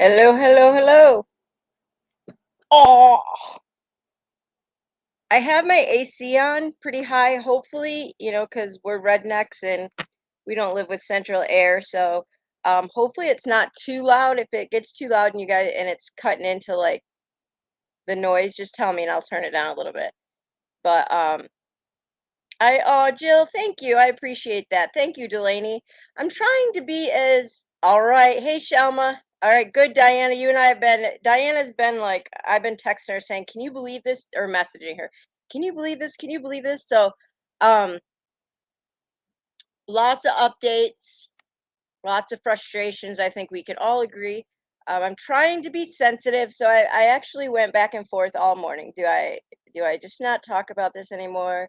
Hello, hello, hello. Oh, I have my AC on pretty high, hopefully, because we're rednecks and we don't live with central air. So, hopefully it's not too loud. If it gets too loud and you guys and it's cutting into like the noise, just tell me and I'll turn it down a little bit. But oh, Jill, thank you. I appreciate that. Thank you, Delaney. I'm trying to be as all right. Hey, Shelma. All right, good, Diana. You and I have been. Diana's been like, I've been texting her saying, "Can you believe this?" or messaging her, "Can you believe this? Can you believe this?" So, um, lots of updates, lots of frustrations. I think we could all agree. I'm trying to be sensitive, so I actually went back and forth all morning. Do I just not talk about this anymore?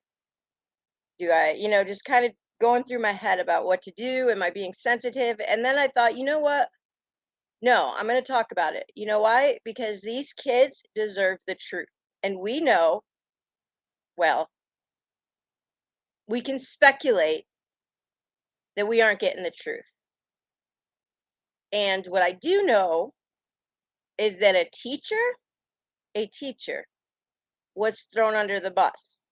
Do I, just kind of going through my head about what to do? Am I being sensitive? And then I thought, you know what? No, I'm going to talk about it. You know why? Because these kids deserve the truth. And we know, well, we can speculate that we aren't getting the truth. And what I do know is that a teacher was thrown under the bus.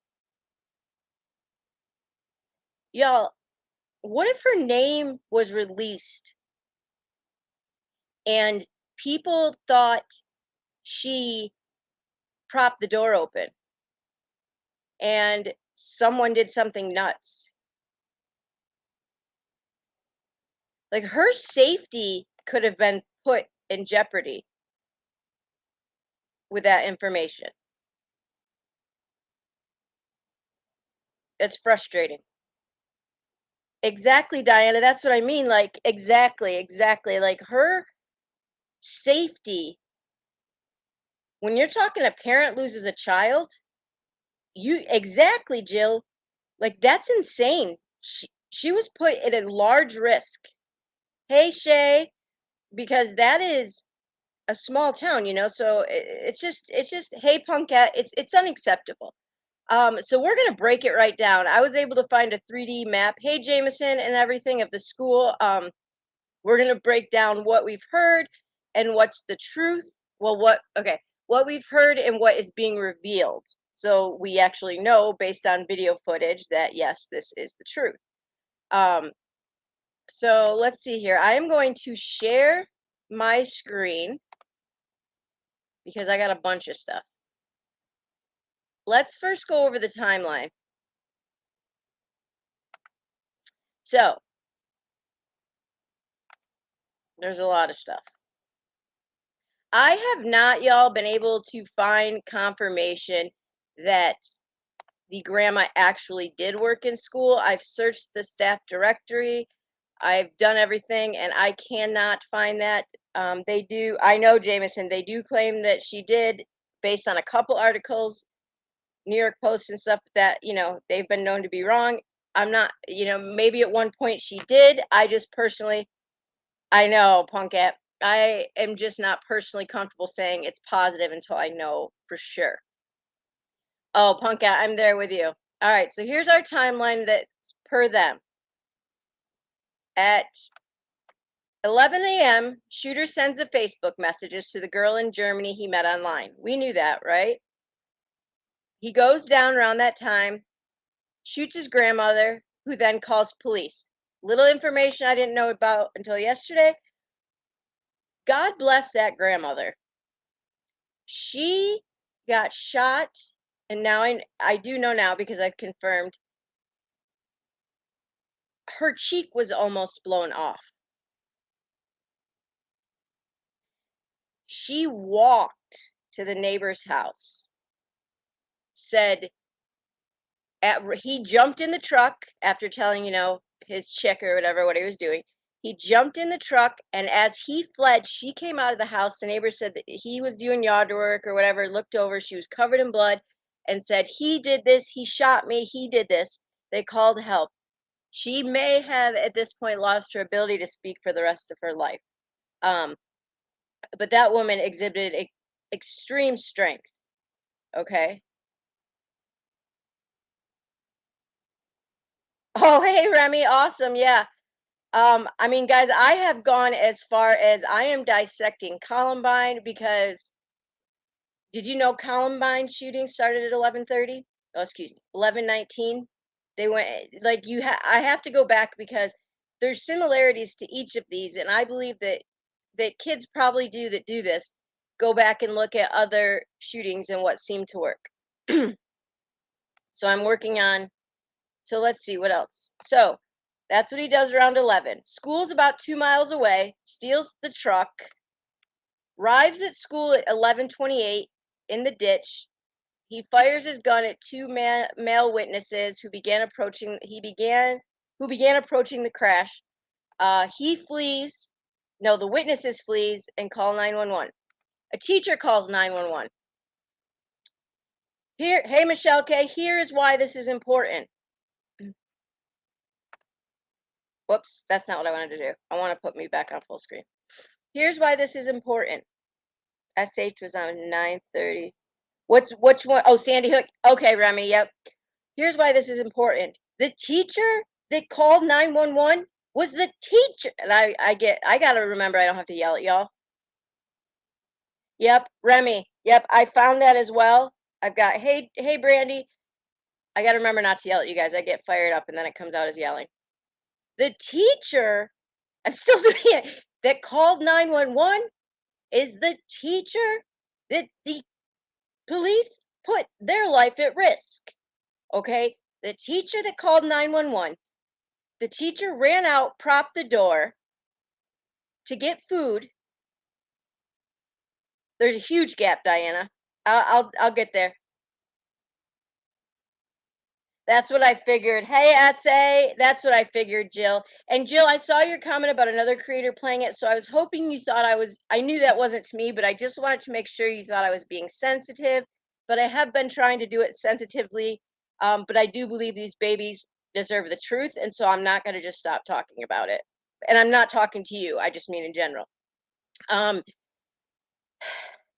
Y'all, what if her name was released and people thought she propped the door open and someone did something nuts? Like her safety could have been put in jeopardy with that information. It's frustrating. Exactly, Diana. That's what I mean. Like, exactly, exactly. Like her safety, when you're talking a parent loses a child, you exactly, Jill. Like, that's insane. She was put at a large risk. Hey, Shay, because that is a small town, so it's just hey punkette, it's unacceptable. So we're gonna break it right down. I was able to find a 3D map, hey Jameson, and everything of the school. We're gonna break down what we've heard and what's the truth. Well, what we've heard and what is being revealed, so we actually know based on video footage that yes, this is the truth. Um so let's see here. I am going to share my screen because I got a bunch of stuff. Let's first go over the timeline. So, there's a lot of stuff. I have not, y'all, been able to find confirmation that the grandma actually did work in school. I've searched the staff directory. I've done everything, and I cannot find that. They do, I know, Jameson, they do claim that she did based on a couple articles, New York Post and stuff that, they've been known to be wrong. I'm not, maybe at one point she did. I just personally, I know, Punkette. I am just not personally comfortable saying it's positive until I know for sure. Oh, Punkette, I'm there with you. All right, so here's our timeline that's per them. At 11 a.m., shooter sends the Facebook messages to the girl in Germany he met online. We knew that, right? He goes down around that time, shoots his grandmother, who then calls police. Little information I didn't know about until yesterday. God bless that grandmother. She got shot, and now I do know now because I've confirmed her cheek was almost blown off. She walked to the neighbor's house, said he jumped in the truck after telling, his chick or whatever what he was doing. He jumped in the truck, and as he fled, she came out of the house. The neighbor said that he was doing yard work or whatever, looked over, she was covered in blood, and said, "He did this, he shot me, he did this." They called help. She may have at this point lost her ability to speak for the rest of her life. Um, but that woman exhibited extreme strength. Okay. Oh, hey, Remy. Awesome. Yeah. I mean, guys, I have gone as far as I am dissecting Columbine because did you know Columbine shooting started at 11:30? Oh, excuse me, 11:19. They went like I have to go back because there's similarities to each of these, and I believe that kids probably do this. Go back and look at other shootings and what seemed to work. So I'm working on. So let's see what else. So that's what he does around 11. School's about 2 miles away. Steals the truck. Arrives at school at 11:28 in the ditch. He fires his gun at two male witnesses who began approaching the crash. He flees. No, the witnesses flees and call 911. A teacher calls 911. Here, hey Michelle K. Here is why this is important. Whoops, that's not what I wanted to do. I want to put me back on full screen. Here's why this is important. SH was on 9:30. Which one? Oh, Sandy Hook. Okay, Remy. Yep. Here's why this is important. The teacher that called 911 was the teacher. And I gotta remember I don't have to yell at y'all. Yep, Remy. Yep, I found that as well. I've got hey Brandy. I gotta remember not to yell at you guys. I get fired up and then it comes out as yelling. The teacher, I'm still doing it, that called 911 is the teacher that the police put their life at risk. Okay? The teacher that called 911, the teacher ran out, propped the door to get food. There's a huge gap, Diana. I'll get there. That's what I figured. Hey, SA, that's what I figured, Jill. And Jill, I saw your comment about another creator playing it, so I was hoping you thought I knew that wasn't to me, but I just wanted to make sure you thought I was being sensitive. But I have been trying to do it sensitively. But I do believe these babies deserve the truth, and so I'm not going to just stop talking about it. And I'm not talking to you, I just mean in general.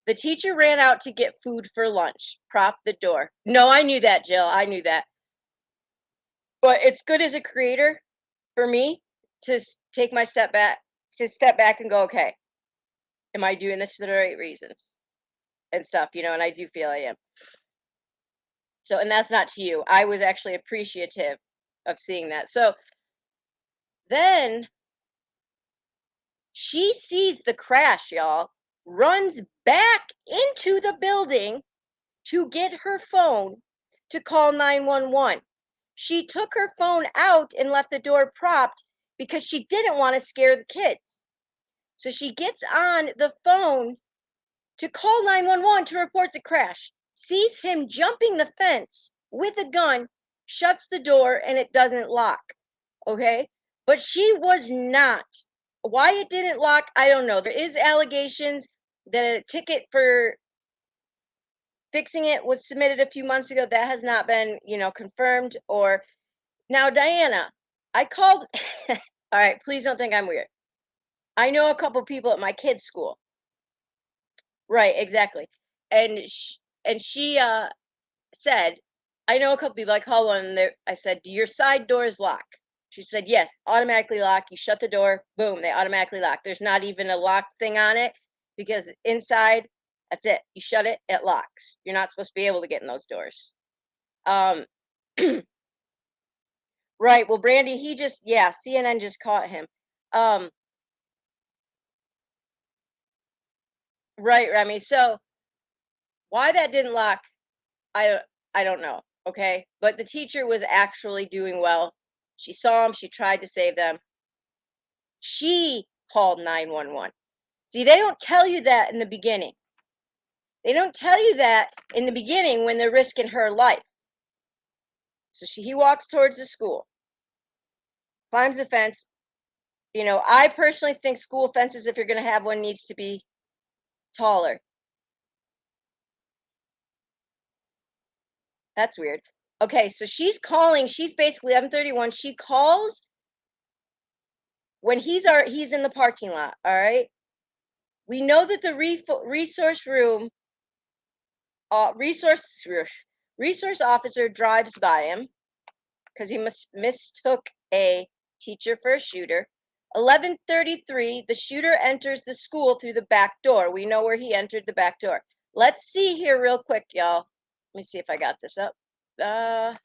The teacher ran out to get food for lunch, propped the door. No, I knew that, Jill. I knew that. But it's good as a creator for me to take my step back, and go, okay, am I doing this for the right reasons and stuff, and I do feel I am. So, and that's not to you. I was actually appreciative of seeing that. So then she sees the crash, y'all, runs back into the building to get her phone to call 911. She took her phone out and left the door propped because she didn't want to scare the kids. So she gets on the phone to call 911 to report the crash, sees him jumping the fence with a gun, shuts the door, and it doesn't lock. Okay? But she was not. Why it didn't lock, I don't know. There is allegations that a ticket for fixing it was submitted a few months ago. That has not been, confirmed. Or now, Diana, I called. All right, please don't think I'm weird. I know a couple people at my kids' school. Right, exactly. And she said, I know a couple people. I called one and I said, do your side doors lock? She said, yes, automatically lock. You shut the door, boom, they automatically lock. There's not even a lock thing on it because inside, that's it. You shut it, it locks. You're not supposed to be able to get in those doors. Um, right. Well, Brandy, CNN just caught him. Right, Remy. So why that didn't lock, I don't know. Okay, but the teacher was actually doing well. She saw him. She tried to save them. She called 911. See, they don't tell you that in the beginning. They don't tell you that in the beginning when they're risking her life. So he walks towards the school, climbs the fence. I personally think school fences, if you're going to have one, needs to be taller. That's weird. Okay, so she's calling. She's basically 11:31. She calls when he's in the parking lot. All right. We know that the resource room, resource officer drives by him because he mistook a teacher for a shooter. 11:33, the shooter enters the school through the back door. We know where he entered the back door. Let's see here real quick, y'all. Let me see if I got this up. All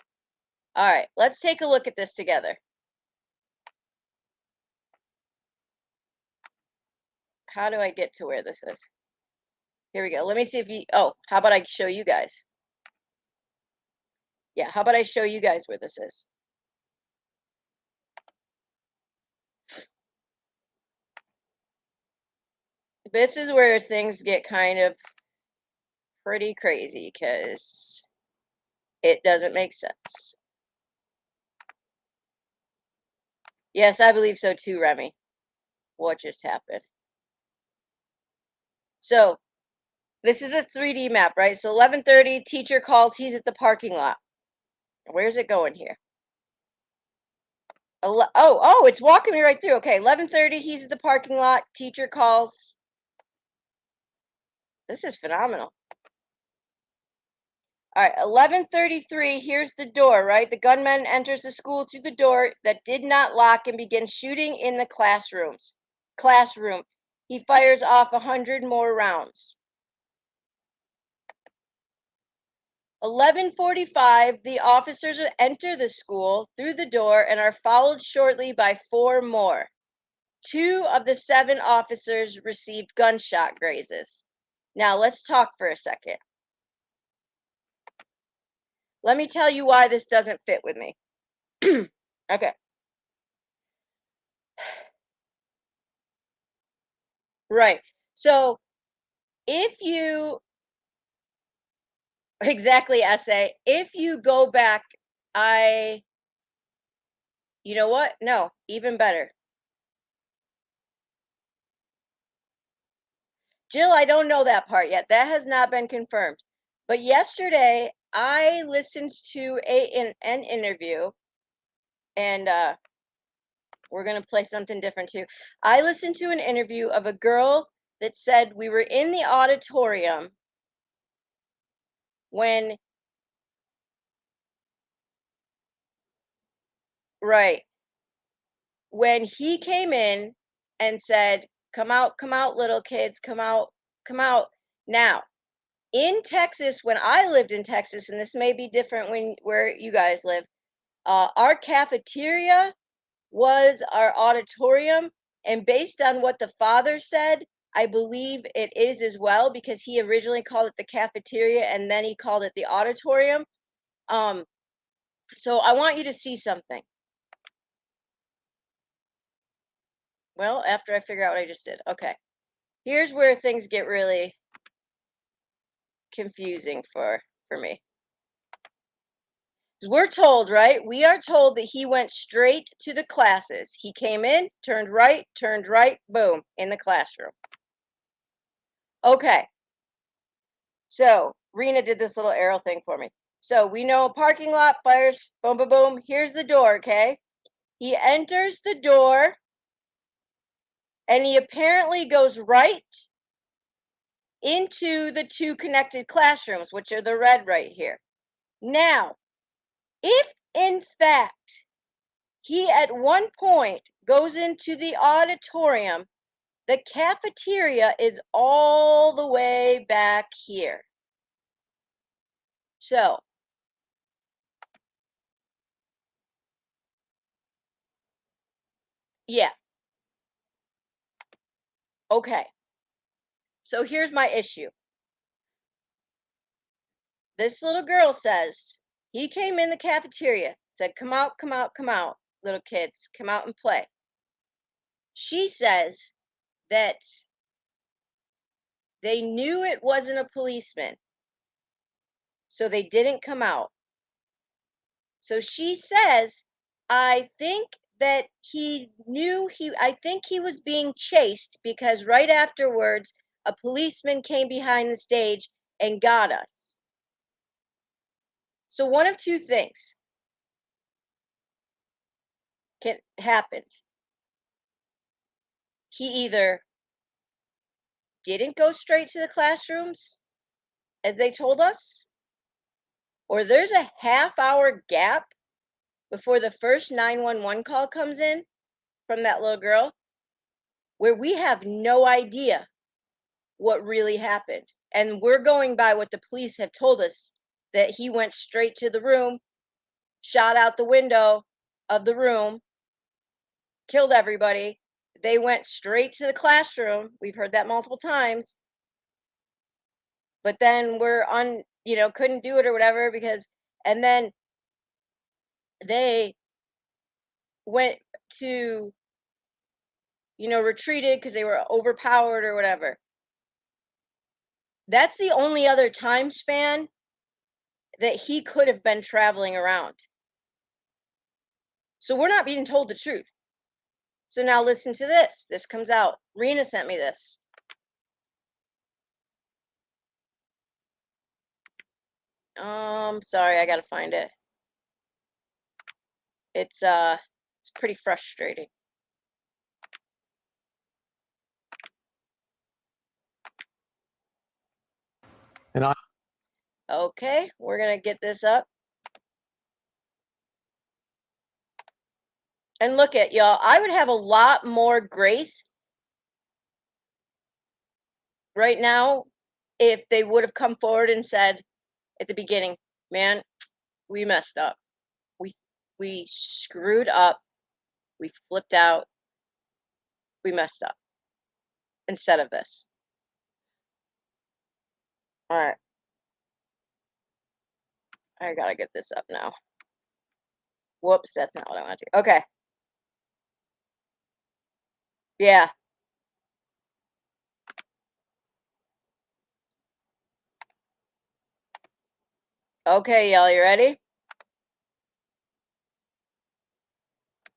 right, let's take a look at this together. How do I get to where this is? Here we go. Let me see if you, oh, how about I show you guys? Yeah, how about I show you guys where this is? This is where things get kind of pretty crazy because it doesn't make sense. Yes, I believe so too, Remy. What just happened? So this is a 3D map, right? So 11:30, teacher calls, he's at the parking lot. Where's it going here? Oh, it's walking me right through. Okay, 11:30, he's at the parking lot, teacher calls. This is phenomenal. All right, 11:33, here's the door, right? The gunman enters the school through the door that did not lock and begins shooting in the classroom. He fires off 100 more rounds. 11:45, the officers enter the school through the door and are followed shortly by 4 more. 2 of the 7 officers received gunshot grazes. Now, let's talk for a second. Let me tell you why this doesn't fit with me. Okay. Right. So, if you exactly, essay, if you go back, you know what? No, even better. Jill, I don't know that part yet. That has not been confirmed. But yesterday, I listened to an interview, and we're going to play something different too. I listened to an interview of a girl that said we were in the auditorium when, right, when he came in and said, come out, little kids, come out, come out. Now, in Texas, when I lived in Texas, and this may be different when where you guys live, our cafeteria was our auditorium, and based on what the father said, I believe it is as well because he originally called it the cafeteria and then he called it the auditorium. Um, so I want you to see something. Well, after I figure out what I just did. Okay. Here's where things get really confusing for me. We're told, right? We are told that he went straight to the classes. He came in, turned right, boom, in the classroom. Okay. So Rena did this little arrow thing for me. So we know a parking lot, fires, boom, boom, boom. Here's the door, okay? He enters the door and he apparently goes right into the 2 connected classrooms, which are the red right here. Now, if in fact he at one point goes into the auditorium, the cafeteria is all the way back here. So, yeah. Okay. So here's my issue. This little girl says he came in the cafeteria, said, come out, come out, come out, little kids, come out and play. She says that they knew it wasn't a policeman, so they didn't come out. So she says, I think that I think he was being chased because right afterwards, a policeman came behind the stage and got us. So one of 2 things happened. He either didn't go straight to the classrooms as they told us, or there's a half-hour gap before the first 911 call comes in from that little girl. where we have no idea what really happened. And we're going by what the police have told us, that he went straight to the room, shot out the window of the room, killed everybody. They went straight to the classroom. We've heard that multiple times. But then we're on, couldn't do it or whatever and then they went to, retreated because they were overpowered or whatever. That's the only other time span that he could have been traveling around. So we're not being told the truth. So now listen to this. This comes out. Rena sent me this. Sorry, I gotta find it. It's pretty frustrating. And okay, we're gonna get this up. And look at y'all. I would have a lot more grace right now if they would have come forward and said at the beginning, man, we messed up. We screwed up. We flipped out. We messed up. Instead of this. All right. I gotta get this up now. Whoops, that's not what I want to do. Okay. Yeah. Okay, y'all, you ready?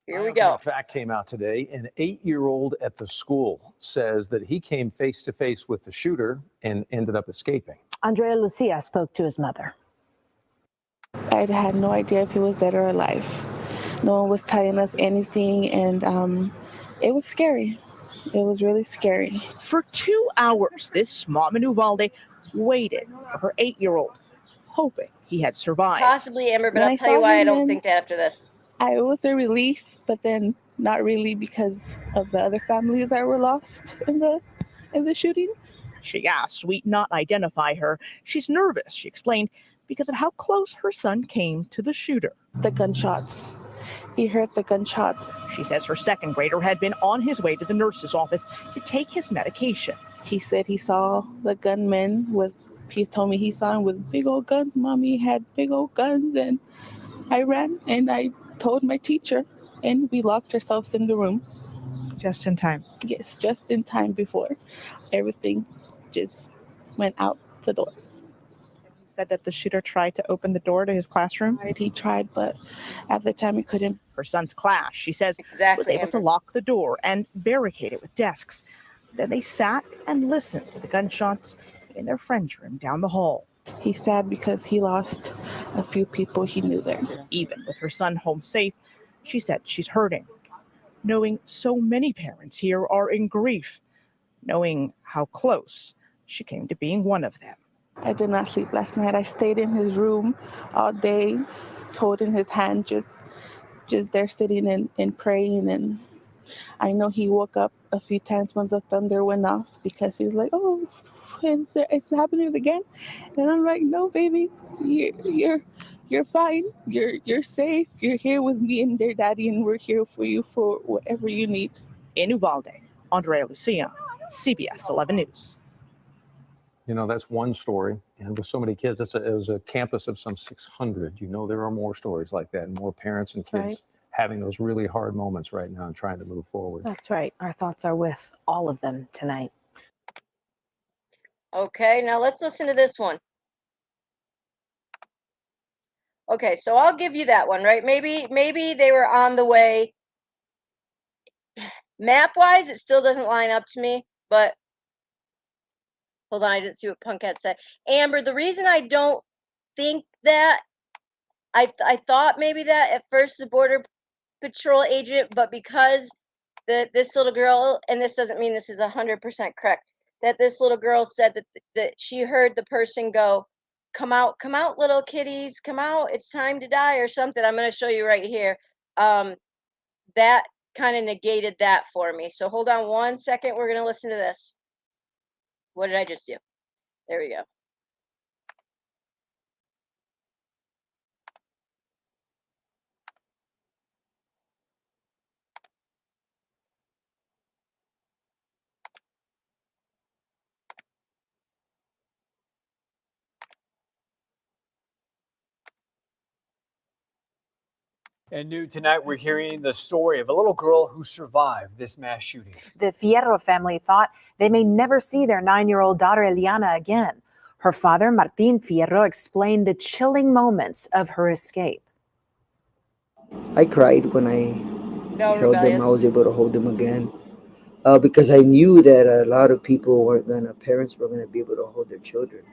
Here we go. Fact came out today. An 8-year-old at the school says that he came face to face with the shooter and ended up escaping. Andrea Lucia spoke to his mother. I had no idea if he was dead or alive. No one was telling us anything, and it was scary. It was really scary. For 2 hours, this mom in Uvalde waited for her 8-year-old, hoping he had survived. Possibly, Amber, but I'll tell you why I don't think that after this. It was a relief, but then not really because of the other families that were lost in the shooting. She asked we not identify her. She's nervous, she explained, because of how close her son came to the shooter. The gunshots. He heard the gunshots. She says her second grader had been on his way to the nurse's office to take his medication. He said he saw the gunman he told me he saw him with big old guns. Mommy had big old guns, and I ran and I told my teacher, and we locked ourselves in the room. Just in time? Yes, just in time before everything just went out the door. You said that the shooter tried to open the door to his classroom? He tried, but at the time he couldn't. Her son's class, she says, was able to lock the door and barricade it with desks. Then they sat and listened to the gunshots in their friend's room down the hall. He's sad because he lost a few people he knew there. Even with her son home safe, she said she's hurting, knowing so many parents here are in grief, knowing how close she came to being one of them. I did not sleep last night. I stayed in his room all day, holding his hand, just there sitting and praying. And I know he woke up a few times when the thunder went off because he's like, oh, it's happening again. And I'm like, no, baby, you're fine. You're safe. You're here with me and their daddy, and we're here for you for whatever you need. In Uvalde, Andrea Lucia, CBS 11 News. That's one story. And with so many kids, it was a campus of some 600. There are more stories like that, and more parents and kids having those really hard moments right now and trying to move forward. That's right. Our thoughts are with all of them tonight. Okay, now let's listen to this one. Okay, so I'll give you that one, right? Maybe they were on the way. Map-wise, it still doesn't line up to me, but hold on, I didn't see what Punkhead said. Amber, the reason I don't think that, I thought maybe that at first the Border Patrol agent, but because this little girl, and this doesn't mean this is 100% correct, that this little girl said that she heard the person go, come out, little kitties, come out, it's time to die, or something. I'm going to show you right here. That kind of negated that for me. So hold on one second. We're going to listen to this. What did I just do? There we go. And new tonight, we're hearing the story of a little girl who survived this mass shooting. The Fierro family thought they may never see their 9-year-old daughter Eliana again. Her father, Martin Fierro, explained the chilling moments of her escape. I cried when I No, held them. rebellious. I was able to hold them again because I knew that a lot of people parents were gonna be able to hold their children.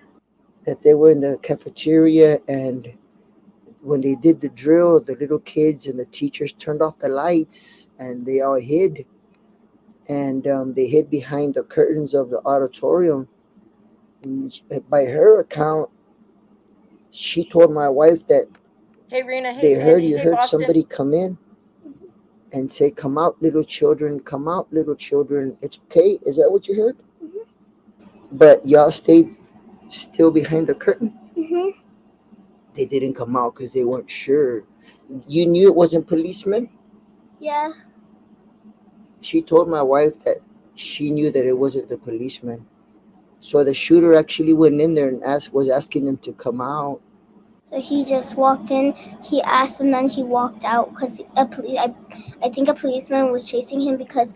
That they were in the cafeteria, and when they did the drill, the little kids and the teachers turned off the lights, and they all hid. And they hid behind the curtains of the auditorium. And by her account, she told my wife that Hey, Rena. Hey, they Sandy. Hey, heard Boston. somebody come in and say, "Come out, little children, come out, little children. It's okay." Is that what you heard? But y'all stayed still behind the curtain? They didn't come out because they weren't sure. You knew it wasn't policemen? Yeah. She told my wife that she knew that it wasn't the policeman. So the shooter actually went in there and was asking them to come out. So he just walked in, he asked, and then he walked out because I think a policeman was chasing him because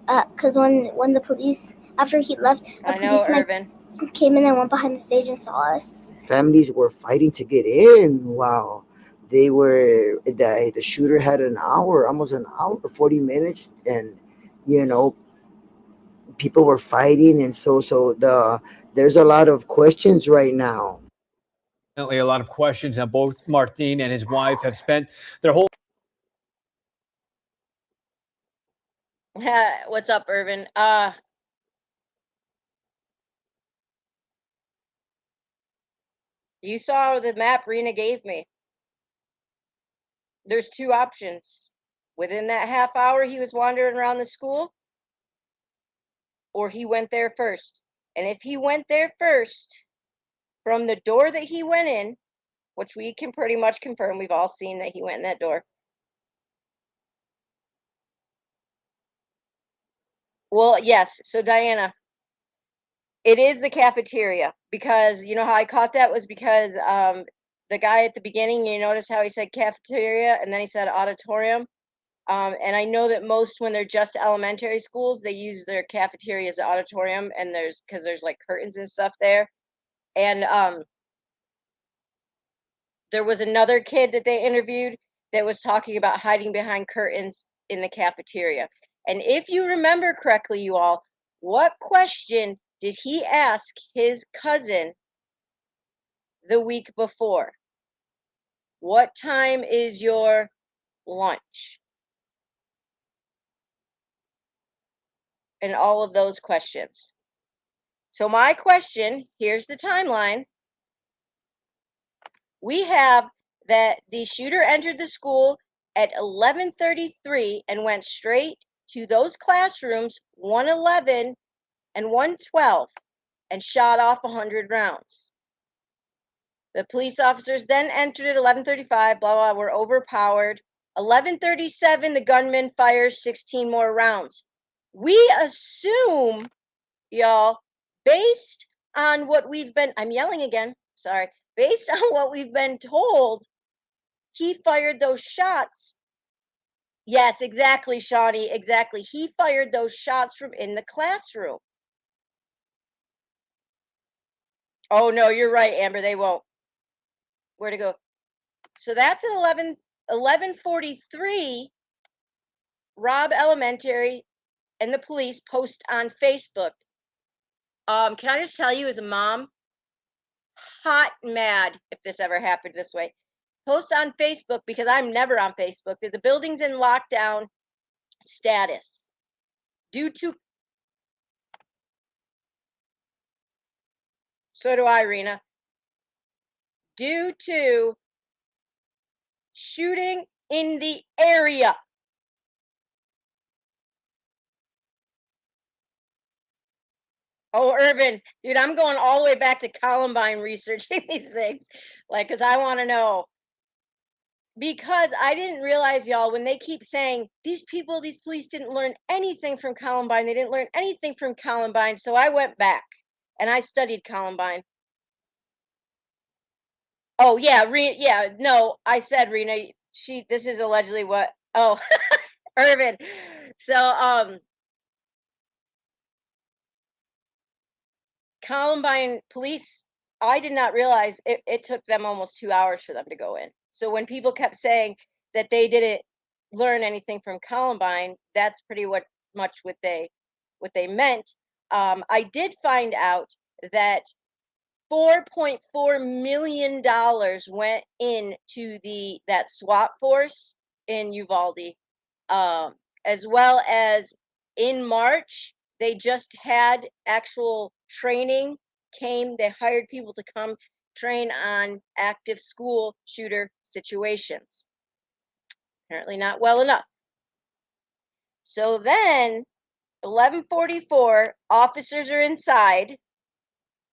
when the police, after he left, a policeman Irvin came in and went behind the stage and saw us. Families were fighting to get in. Wow. They were, the shooter had an hour, almost an hour, 40 minutes. And, people were fighting. And there's a lot of questions right now. Definitely a lot of questions, and both Martin and his wife have spent their whole. What's up, Irvin? You saw the map Rena gave me. There's two options. Within that half hour he was wandering around the school, or he went there first. And if he went there first, from the door that he went in, which we can pretty much confirm, we've all seen that he went in that door. Well, yes. So Diana, it is the cafeteria, because you know how I caught that was because the guy at the beginning, you notice how he said cafeteria and then he said auditorium. And I know that most, when they're just elementary schools, they use their cafeteria as the auditorium, and because there's like curtains and stuff there. And there was another kid that they interviewed that was talking about hiding behind curtains in the cafeteria. And if you remember correctly, you all, what question did he ask his cousin the week before? What time is your lunch? And all of those questions. So my question, here's the timeline. We have that the shooter entered the school at 11:33 and went straight to those classrooms, 111 and 112, and shot off 100 rounds. The police officers then entered at 11:35, blah, blah, were overpowered. 11:37, the gunman fires 16 more rounds. We assume, y'all, based on what we've been, I'm yelling again, sorry, based on what we've been told, he fired those shots. Yes, exactly, Shawnee, exactly. He fired those shots from in the classroom. Oh, no, you're right, Amber, they won't. Where to go? So that's at 11:43. Robb Elementary and the police post on Facebook. Can I just tell you, as a mom, hot mad if this ever happened this way. Post on Facebook, because I'm never on Facebook, that the building's in lockdown status due to. So do I, Rena. Due to shooting in the area. Oh, Urban, dude, I'm going all the way back to Columbine researching these things, like, because I want to know. Because I didn't realize, y'all, when they keep saying these police didn't learn anything from Columbine, they didn't learn anything from Columbine. So I went back and I studied Columbine. Oh yeah, yeah, no, I said Rena. This is allegedly what. Oh, Irvin. So Columbine Police. I did not realize it took them almost 2 hours for them to go in. So when people kept saying that they didn't learn anything from Columbine, that's pretty much what they meant. I did find out that $4.4 million went into that SWAT force in Uvalde, as well as in March they just had actual training. They hired people to come train on active school shooter situations. Apparently not well enough. So then 11:44, officers are inside,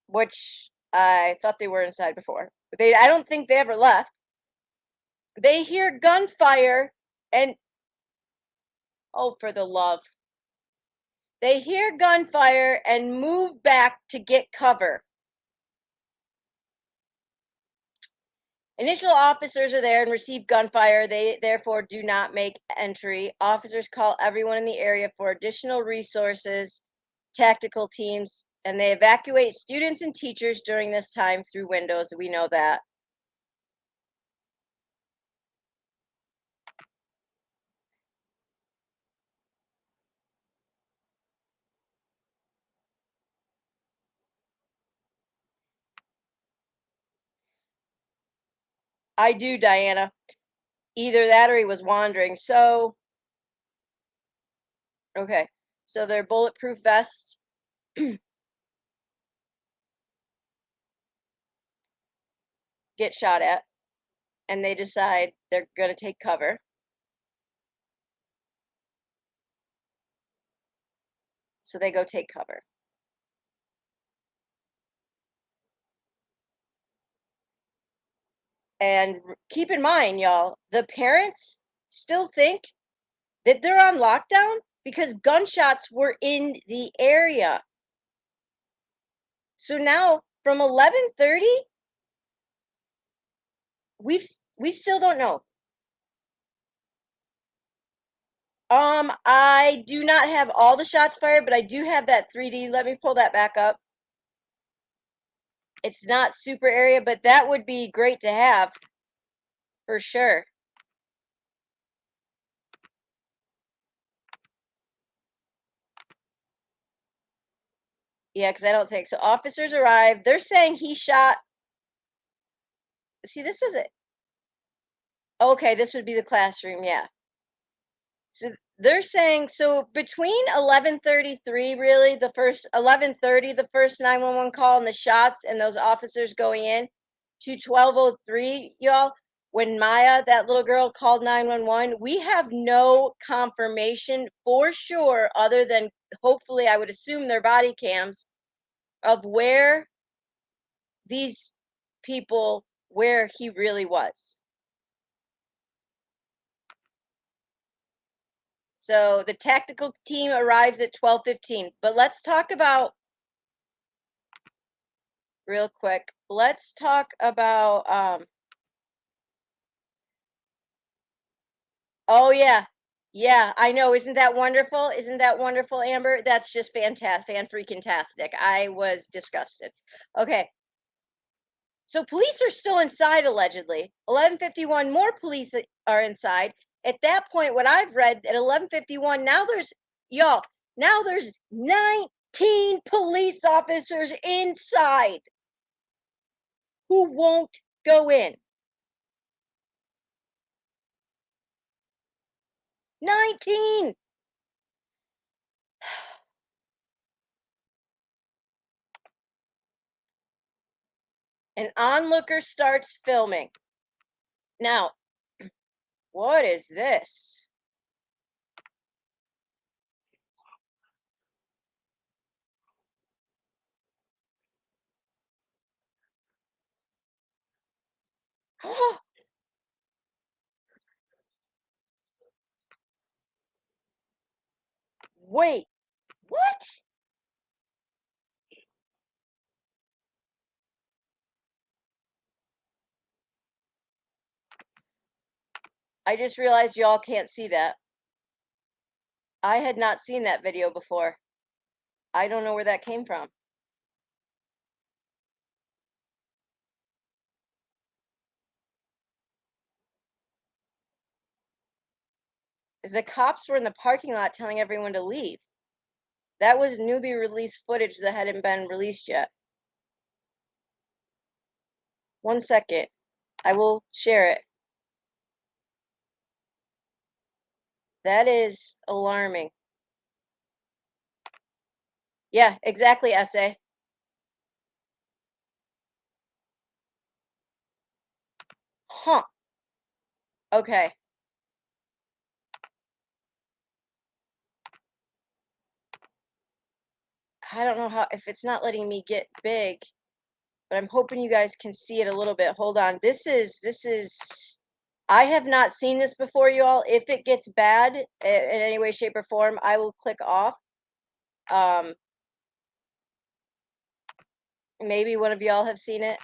which I thought they were inside before, but I don't think they ever left. They hear gunfire and, oh, for the love. They hear gunfire and move back to get cover. Initial officers are there and receive gunfire. They therefore do not make entry. Officers call everyone in the area for additional resources, tactical teams, and they evacuate students and teachers during this time through windows. We know that. I do, Diana. Either that or he was wandering. So, okay. So they're bulletproof vests. Get shot at, and they decide they're going to take cover. So they go take cover. And keep in mind, y'all, the parents still think that they're on lockdown because gunshots were in the area. So now from 11:30, we still don't know. I do not have all the shots fired, but I do have that 3D. Let me pull that back up. It's not super area, but that would be great to have for sure. Yeah, because I don't think so. Officers arrived. They're saying he shot. See, this is it. Okay, this would be the classroom. Yeah. So they're saying so between 11:33, really, the first 11:30, the first 911 call and the shots and those officers going in, to 12:03, y'all. When Maya, that little girl, called 911, we have no confirmation for sure, other than hopefully, I would assume, their body cams of where these people, where he really was. So the tactical team arrives at 12:15. But let's talk about, real quick, let's talk about, oh yeah. Yeah, I know. Isn't that wonderful? Isn't that wonderful, Amber? That's just fantastic, fan-freaking-tastic. I was disgusted. Okay. So police are still inside, allegedly. 11:51, more police are inside. At that point, what I've read at 11:51, now there's, y'all, now there's 19 police officers inside who won't go in. 19! An onlooker starts filming. Now, what is this? Wait, what? I just realized y'all can't see that. I had not seen that video before. I don't know where that came from. The cops were in the parking lot telling everyone to leave. That was newly released footage that hadn't been released yet. 1 second. I will share it. That is alarming. Yeah, exactly, Essay. Huh. Okay. I don't know how, if it's not letting me get big, but I'm hoping you guys can see it a little bit. Hold on. This is, I have not seen this before, you all. If it gets bad in any way, shape, or form, I will click off. Maybe one of y'all have seen it.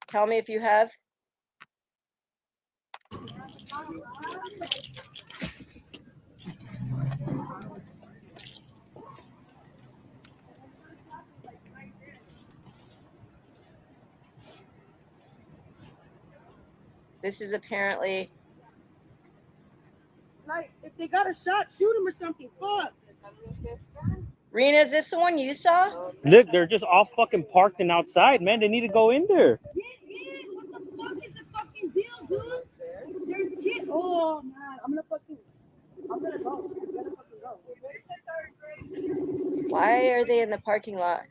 Tell me if you have. This is apparently. Like, if they got a shot, shoot him or something. Fuck. Rena, is this the one you saw? Look, they're just all fucking parked and outside, man. They need to go in there. Get in. What the fuck is the fucking deal, dude? There's kids. Oh, man. I'm gonna go. I'm gonna fucking go. Why are they in the parking lot?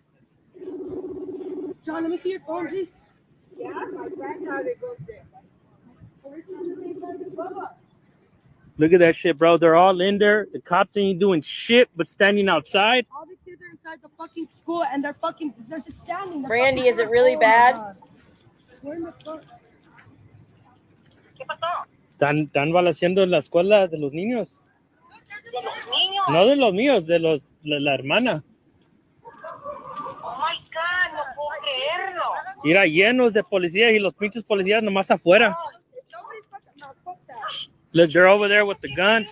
John, let me see your phone, please. Yeah, my grandmother goes there. Look at that shit, bro. They're all in there. The cops ain't doing shit but standing outside. All the kids are inside the fucking school and they're just standing. Brandy, is it really bad? Where in the fuck? Están balaceando la escuela de los niños. ¿De los niños? No de los míos, de la hermana. Oh my God, no puedo creerlo. Mira, llenos de policías y los pinches policías nomás afuera. Look, they're over there with the guns.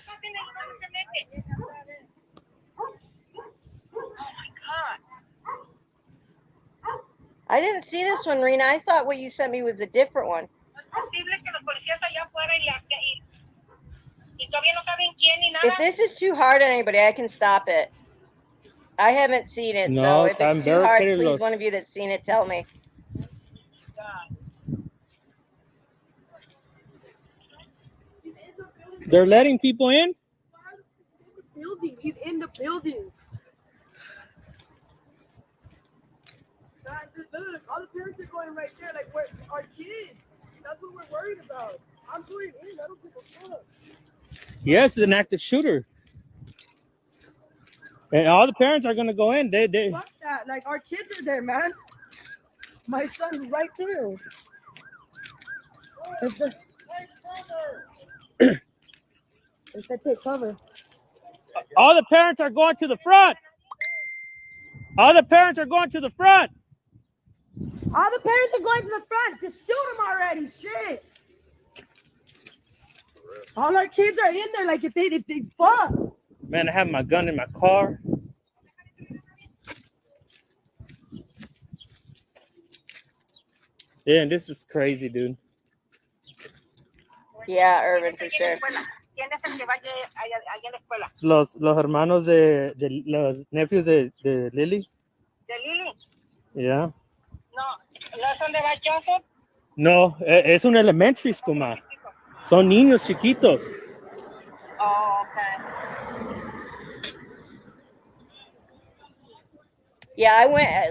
I didn't see this one, Rena. I thought what you sent me was a different one. If this is too hard on anybody, I can stop it. I haven't seen it, No, so if it's too hard, please, los... one of you that's seen it, tell me. They're letting people in? He's in the building. Look, all the parents are going right there. Like, where our kids? That's what we're worried about. I'm going in. I don't give a fuck. Yes, it's an active shooter. And all the parents are gonna go in. They Fuck that. Like, our kids are there, man. My son's right there. If they take cover. All the parents are going to the front. All the parents are going to the front. All the parents are going to the front. Just shoot them already. Shit. All our kids are in there. Like, if they fuck. Man, I have my gun in my car. Yeah, this is crazy, dude. Yeah, Urban, for sure. Los hermanos de los nephews de Lily. ¿De Lily? Yeah. No son de Joseph. No, es un elementary school, ma. Son niños chiquitos. Oh, okay. Yeah,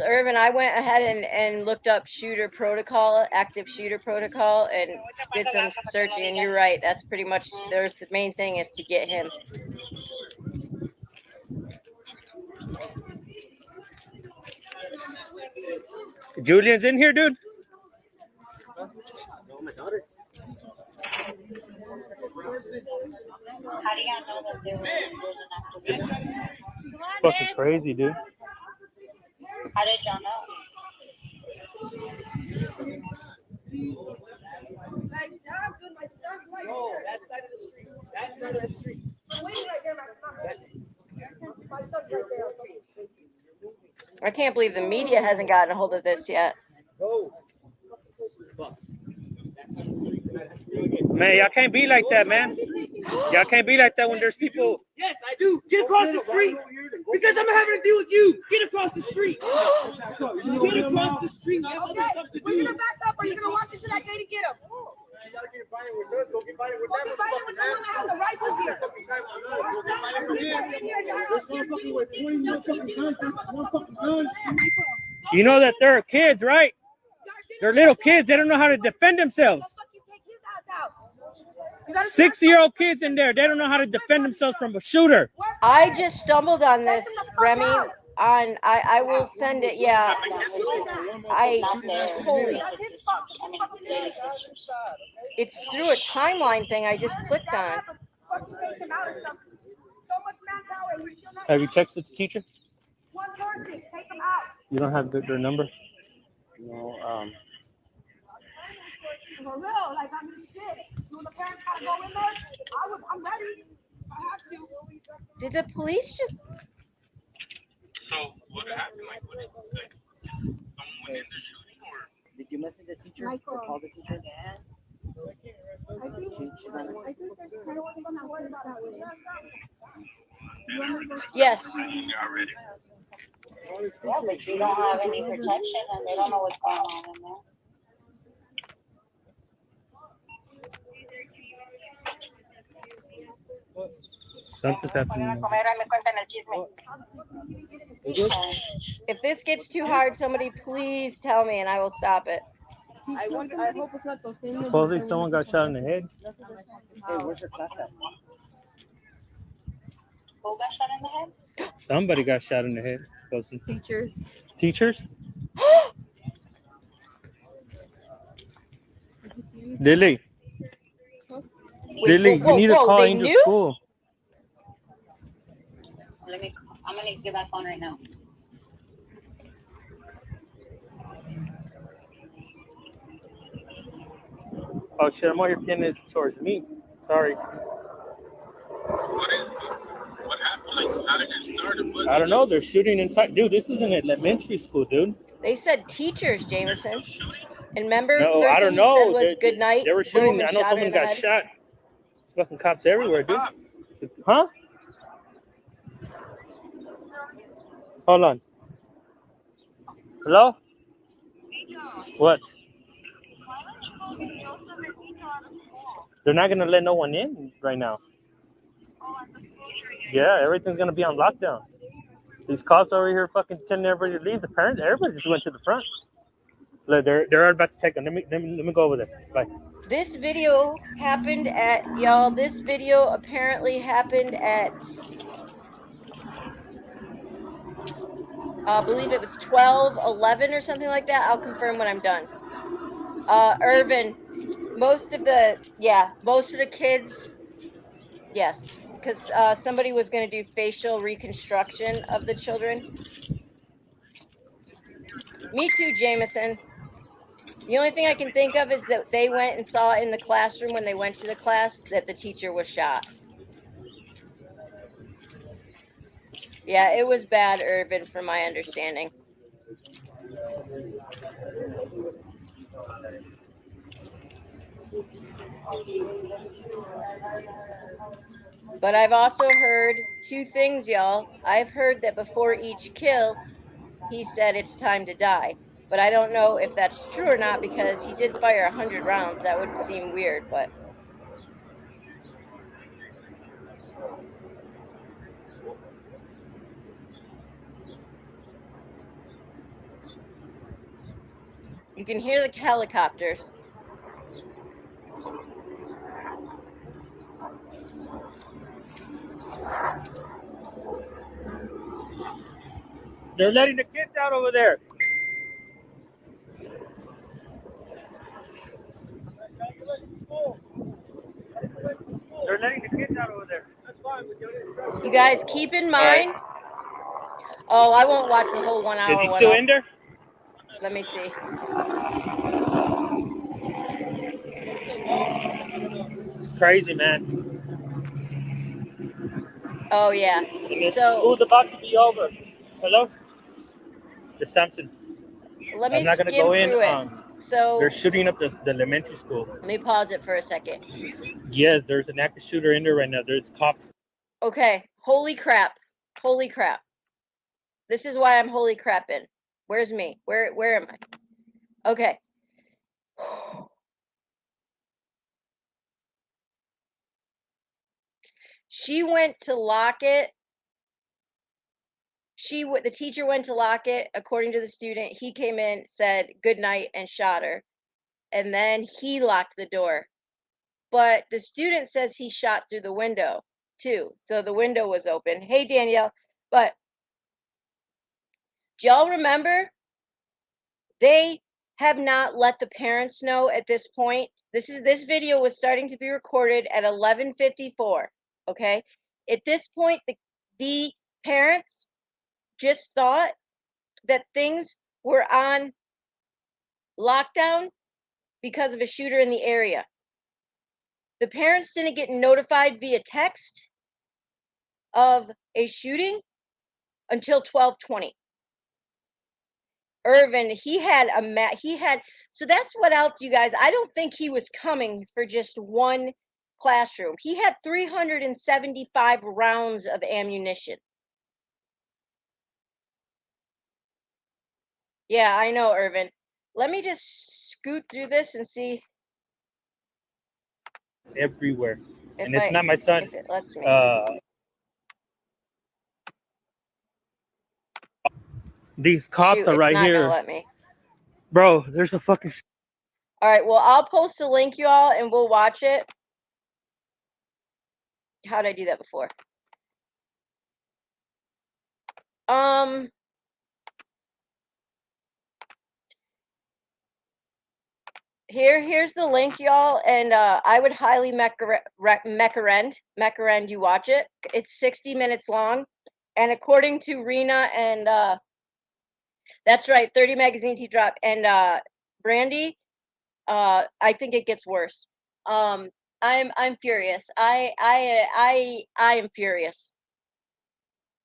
Irvin, I went ahead and looked up shooter protocol, active shooter protocol, and did some searching, and you're right. That's pretty much, the main thing is to get him. Julian's in here, dude. No, my daughter. How do y'all know that there's an activist? Fucking crazy, dude. How did y'all know? No, that side of the street. That side of the street. Wait right there, my son's right there. I can't believe the media hasn't gotten a hold of this yet. Man, y'all can't be like that, man. Y'all can't be like that when there's people. Yes, I do. Get across the street. Because I'm having to deal with you. Get across the street. Get across the street. We have other stuff to do. We're going to back up or you're going to walk into that gate and get him. You gotta get violent with us. Don't get violent with them. Don't get violent with them. I have the rifles here. Don't get violent with them. This motherfucker with 20 motherfucking guns. One fucking gun. You know that there are kids, right? They're little kids. They don't know how to defend themselves. 6-year-old kids in there. They don't know how to defend themselves from a shooter. I just stumbled on this, Remy. I will send it. Yeah. Holy. It's through a timeline thing I just clicked on. Have you texted the teacher? You don't have their number? No, for real, like I mean, shit. Do the parents gotta go in there? I'm ready. I have to. Did the police just? So what happened? Like, someone went in the shooting, or did you message the teacher? Michael. Or call the teacher? Yes. I think there's kind of one thing I'm not worried about that way. Yes. Yeah, but you don't have any protection and they don't know what's going on in there. Something's happening. If this gets too hard, somebody please tell me and I will stop it. I hope it's not the same. Supposedly someone got shot in the head. Hey, where's your class at? Who got shot in the head? Somebody got shot in the head, supposedly. Teachers. Teachers? Lily. Lily, you need to call Angel School. I'm gonna get back on right now. Oh shit, I'm over here getting it towards me. Sorry. what happened? Like, how did it start? I don't know. They're shooting inside. Dude, this is an elementary school, dude. They said teachers, Jameson. And remember, No, first I don't thing you said know. was good night. They were shooting. Boom, I know someone got shot. Fucking cops everywhere, dude. Huh? Hold on. Hello? What? They're not gonna let no one in right now. Yeah, everything's gonna be on lockdown. These cops over here fucking telling everybody to leave. The parents, everybody just went to the front. Look, they're about to take them. Let me go over there. Bye. This video happened at, y'all, this video apparently happened at, I believe it was 12:11 or something like that. I'll confirm when I'm done. Irvin, most of the kids, yes, because somebody was going to do facial reconstruction of the children. Me too, Jameson. The only thing I can think of is that they went and saw in the classroom when they went to the class that the teacher was shot. Yeah, it was bad, Irvin, from my understanding. But I've also heard two things, y'all. I've heard that before each kill, he said it's time to die. But I don't know if that's true or not because he did fire 100 rounds. That would seem weird, but... You can hear the helicopters. They're letting the kids out over there. They're letting the kids out over there. You guys keep in mind. Oh, I won't watch the whole 1 hour. Is he still in there? Let me see. It's crazy, man. Oh yeah. And So school's about to be over. Hello? It's Thompson. let me I'm not gonna skim go in. through it. So They're shooting up the elementary school. let me pause it for a second. Yes, there's an active shooter in there right now. There's cops. Okay. Holy crap. Holy crap. This is why I'm holy crapping. Where's me? Where am I? Okay. She went to lock it. The teacher went to lock it. According to the student, he came in, said good night, and shot her. And then he locked the door. But the student says he shot through the window too. So the window was open. Hey, Danielle. But do y'all remember? They have not let the parents know at this point. This video was starting to be recorded at 11:54. Okay. At this point, the parents just thought that things were on lockdown because of a shooter in the area. The parents didn't get notified via text of a shooting until 12:20. Irvin, he had so that's what else, you guys. I don't think he was coming for just one classroom. He had 375 rounds of ammunition. Yeah, I know, Irvin. Let me just scoot through this and see. Everywhere. And it's not my son. If it lets me. These cops are right it's not here. gonna let me. Bro, there's a fucking... All right, well, I'll post a link, y'all, and we'll watch it. How did I do that before? Here's the link, y'all, and I would highly recommend you watch it. It's 60 minutes long, and according to Rena and that's right, 30 magazines he dropped, and Brandy, I think it gets worse. I'm furious. I am furious.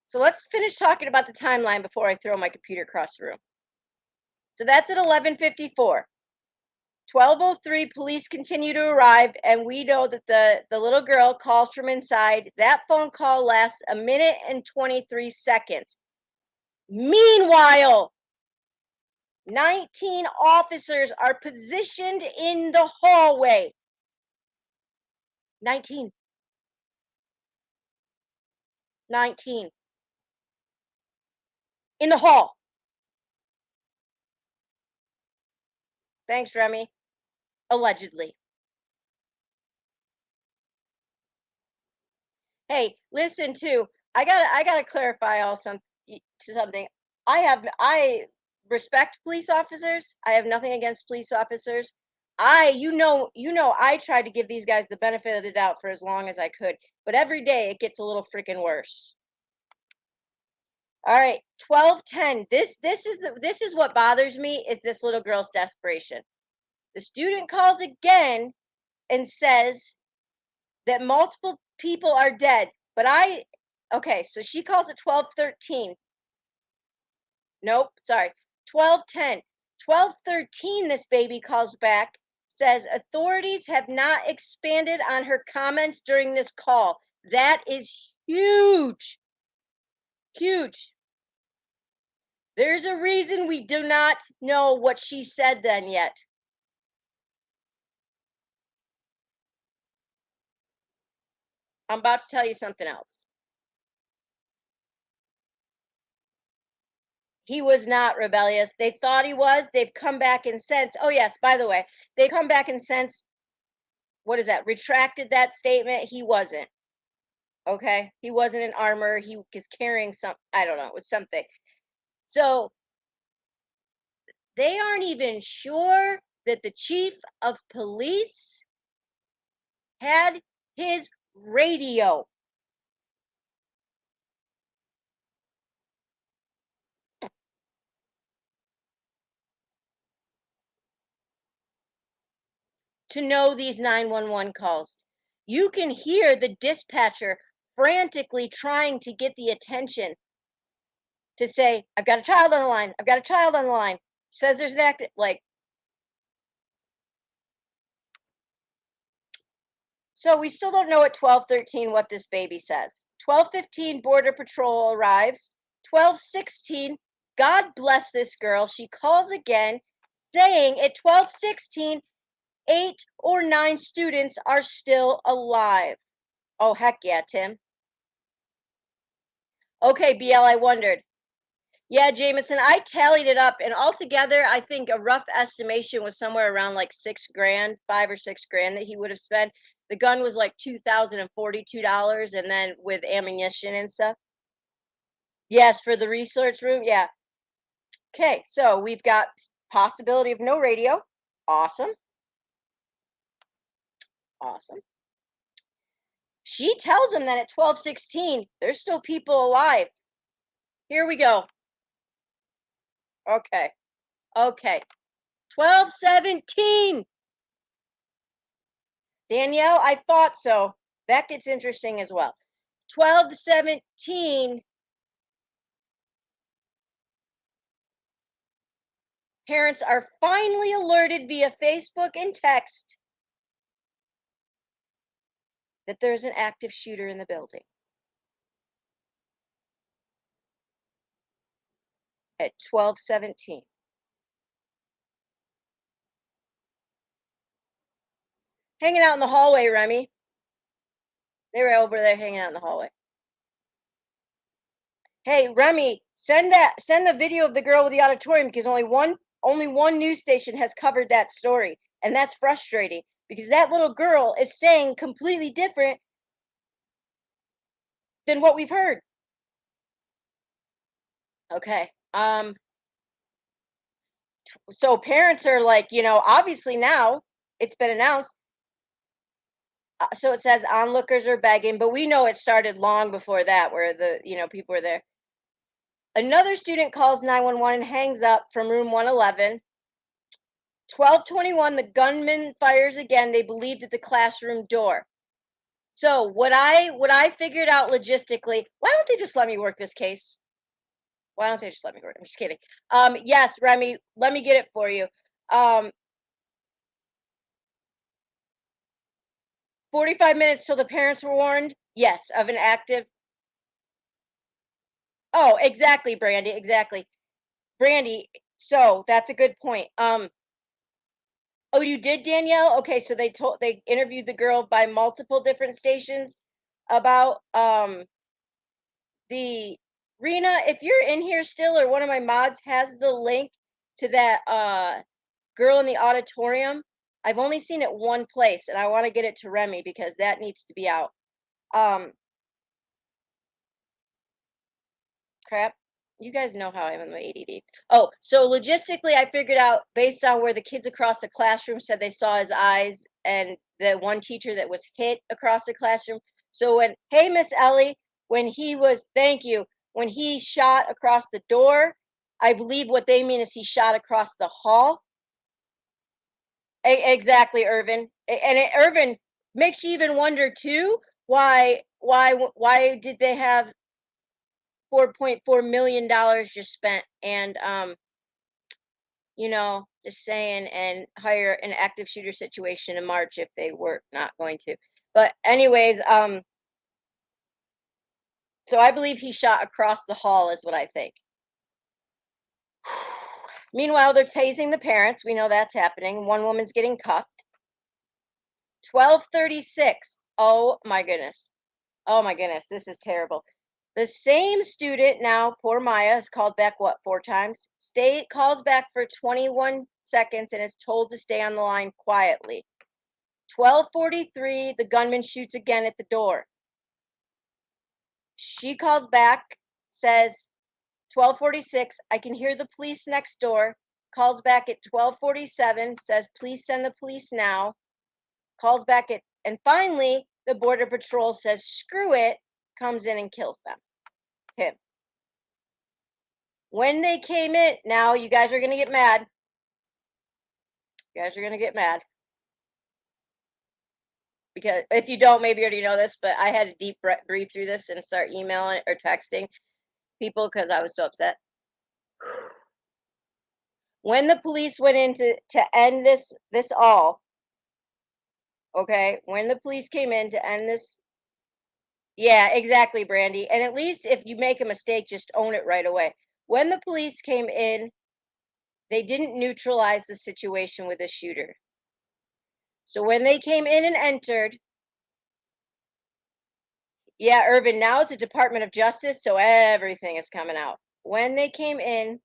So let's finish talking about the timeline before I throw my computer across the room. So that's at 11:54. 12:03, police continue to arrive, and we know that the little girl calls from inside. That phone call lasts 1 minute and 23 seconds. Meanwhile, 19 officers are positioned in the hallway. 19. In the hall. Thanks, Remy. Allegedly. Hey, listen too. I gotta clarify something. I respect police officers. I have nothing against police officers. You know, I tried to give these guys the benefit of the doubt for as long as I could, but every day it gets a little freaking worse. All right, 12:10. This is what bothers me, is this little girl's desperation. The student calls again and says that multiple people are dead, but okay, so she calls at 12:13. Nope, sorry, 12:10. 12:13, this baby calls back, says authorities have not expanded on her comments during this call. That is huge. Huge. There's a reason we do not know what she said then yet. I'm about to tell you something else. He was not rebellious. They thought he was. They've come back and since. Oh, yes, by the way, they come back and since, what is that? Retracted that statement. He wasn't. Okay? He wasn't in armor. He was carrying I don't know, it was something. So they aren't even sure that the chief of police had his radio. To know these 911 calls. You can hear the dispatcher frantically trying to get the attention to say, I've got a child on the line. I've got a child on the line. Says there's an active, like. So we still don't know at 12:13 what this baby says. 12:15, Border Patrol arrives. 12:16, God bless this girl. She calls again, saying at 12:16, 8 or 9 students are still alive. Oh, heck yeah, Tim. Okay, BL, I wondered. Yeah, Jameson, I tallied it up, and altogether, I think a rough estimation was somewhere around like $6,000, $5 or $6,000 that he would have spent. The gun was like $2,042, and then with ammunition and stuff. Yes, for the research room, yeah. Okay, so we've got possibility of no radio. Awesome. Awesome. She tells him that at 12:16, there's still people alive. Here we go. Okay. Okay. 12:17. Danielle, I thought so. That gets interesting as well. 12:17. Parents are finally alerted via Facebook and text that there's an active shooter in the building. At 12:17. Hanging out in the hallway, Remy. They were over there hanging out in the hallway. Hey, Remy, send the video of the girl with the auditorium, because only one news station has covered that story, and that's frustrating because that little girl is saying completely different than what we've heard. Okay. So parents are like, obviously now it's been announced. So it says onlookers are begging, but we know it started long before that, where the people were there. Another student calls 911 and hangs up from room 111. 12:21, the gunman fires again. They believed at the classroom door. So what I figured out logistically, why don't they just let me work this case? Why don't they just let me work? I'm just kidding. Yes, Remy, let me get it for you. 45 minutes till the parents were warned. Yes, of an active. Oh, exactly, Brandy. Exactly, Brandy. So that's a good point. Oh, you did, Danielle? Okay, so they interviewed the girl by multiple different stations about the Rena, if you're in here still, or one of my mods has the link to that girl in the auditorium. I've only seen it one place, and I want to get it to Remy because that needs to be out. Crap. You guys know how I am with my ADD. Oh, so logistically, I figured out based on where the kids across the classroom said they saw his eyes, and the one teacher that was hit across the classroom. So hey, Miss Ellie, when he shot across the door, I believe what they mean is he shot across the hall. Exactly, Irvin. Irvin makes you even wonder too, why did they have $4.4 million just spent, and just saying, and hire an active shooter situation in March if they were not going to. But anyways, so I believe he shot across the hall is what I think. Meanwhile, they're tasing the parents. We know that's happening. One woman's getting cuffed. 12:36. Oh my goodness. Oh my goodness. This is terrible. The same student now, poor Maya, is called back, 4 times? Calls back for 21 seconds and is told to stay on the line quietly. 12:43, the gunman shoots again at the door. She calls back, says 12:46, I can hear the police next door. Calls back at 12:47, says please send the police now. Calls back and finally, the Border Patrol says, screw it, comes in and kills him. When they came in, now you guys are going to get mad. You guys are going to get mad. Because if you don't, maybe you already know this, but I had to deep breathe through this and start emailing or texting people because I was so upset. When the police went in to end this all, okay, when the police came in to end this, yeah, exactly, Brandy. And at least if you make a mistake, just own it right away. When the police came in, they didn't neutralize the situation with the shooter. So when they came in and entered, yeah, Irvin, now it's a Department of Justice, so everything is coming out. When they came in,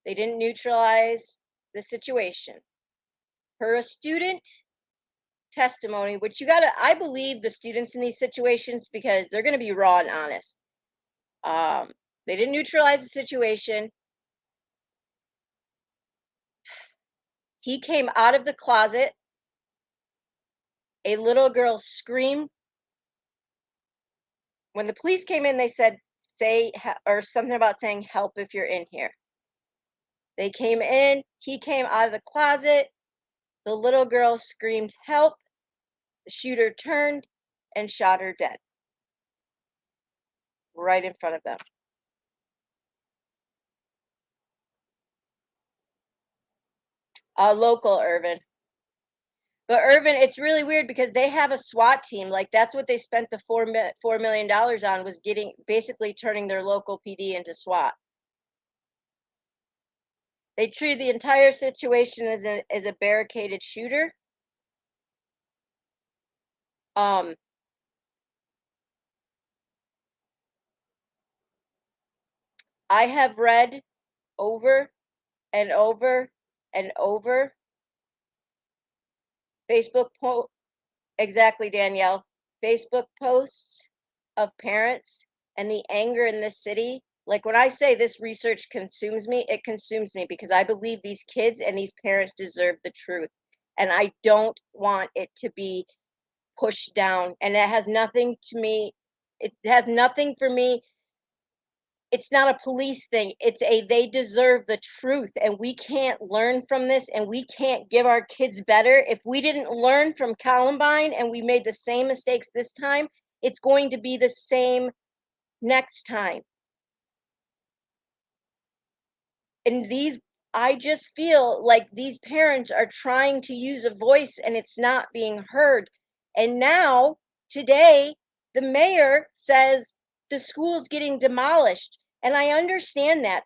they didn't neutralize the situation. Per a student testimony, which I believe the students in these situations because they're going to be raw and honest. They didn't neutralize the situation. He came out of the closet. A little girl screamed. When the police came in, they said, say, or something about saying, help if you're in here. They came in. He came out of the closet. The little girl screamed, help. The shooter turned and shot her dead. Right in front of them. Local, Irvin. But Irvin, it's really weird because they have a SWAT team. Like that's what they spent the $4 million on, was basically turning their local PD into SWAT. They treated the entire situation as a barricaded shooter. I have read over and over and over exactly, Danielle, Facebook posts of parents and the anger in this city. Like when I say this research consumes me, it consumes me because I believe these kids and these parents deserve the truth. And I don't want it to be pushed down. And it has nothing for me. It's not a police thing. They deserve the truth. And we can't learn from this, and we can't give our kids better. If we didn't learn from Columbine and we made the same mistakes this time, it's going to be the same next time. And I just feel like these parents are trying to use a voice and it's not being heard. And now, today, the mayor says the school's getting demolished. And I understand that.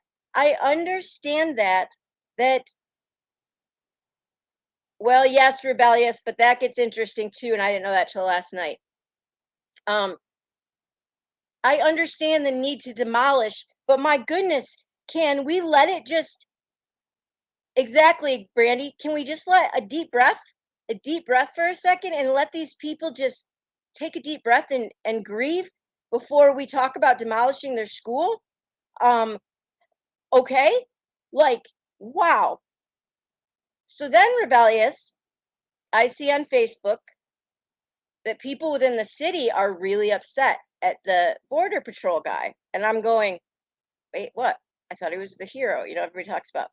Well, yes, rebellious, but that gets interesting too. And I didn't know that till last night. I understand the need to demolish, but my goodness, can we let it just... Exactly, Brandy. Can we just let a deep breath for a second and let these people just take a deep breath and grieve before we talk about demolishing their school? Okay? Like, wow. So then, rebellious, I see on Facebook that people within the city are really upset at the Border Patrol guy. And I'm going, wait, what? I thought he was the hero, everybody talks about.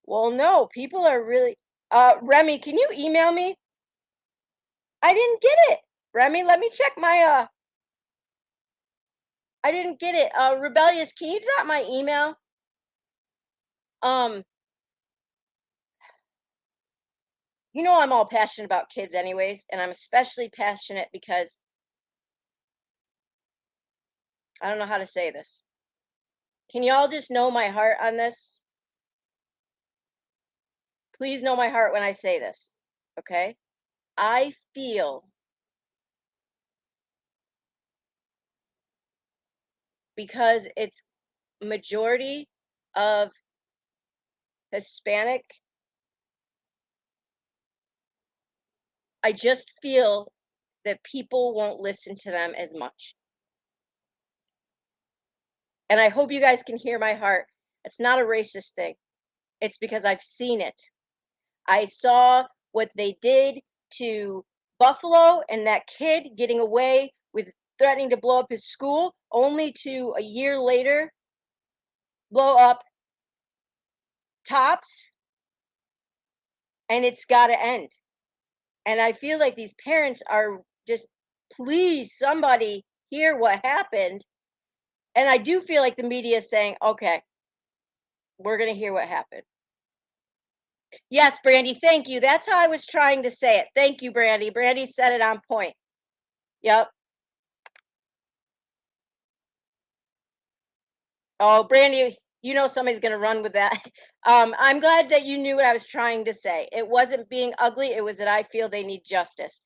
Well, no, people are really... Remy, can you email me? I didn't get it. Remy, let me check my... I didn't get it. Rebellious, can you drop my email? I'm all passionate about kids anyways, and I'm especially passionate because... I don't know how to say this. Can y'all just know my heart on this? Please know my heart when I say this, okay? I feel because it's majority of Hispanic, I just feel that people won't listen to them as much. And I hope you guys can hear my heart. It's not a racist thing. It's because I've seen it. I saw what they did to Buffalo and that kid getting away with threatening to blow up his school, only to a year later blow up Tops, and it's got to end. And I feel like these parents are just, please, somebody hear what happened. And I do feel like the media is saying, okay, we're going to hear what happened. Yes, Brandy, thank you. That's how I was trying to say it. Thank you, Brandy. Brandy said it on point. Yep. Oh, Brandy, you know somebody's going to run with that. I'm glad that you knew what I was trying to say. It wasn't being ugly. It was that I feel they need justice.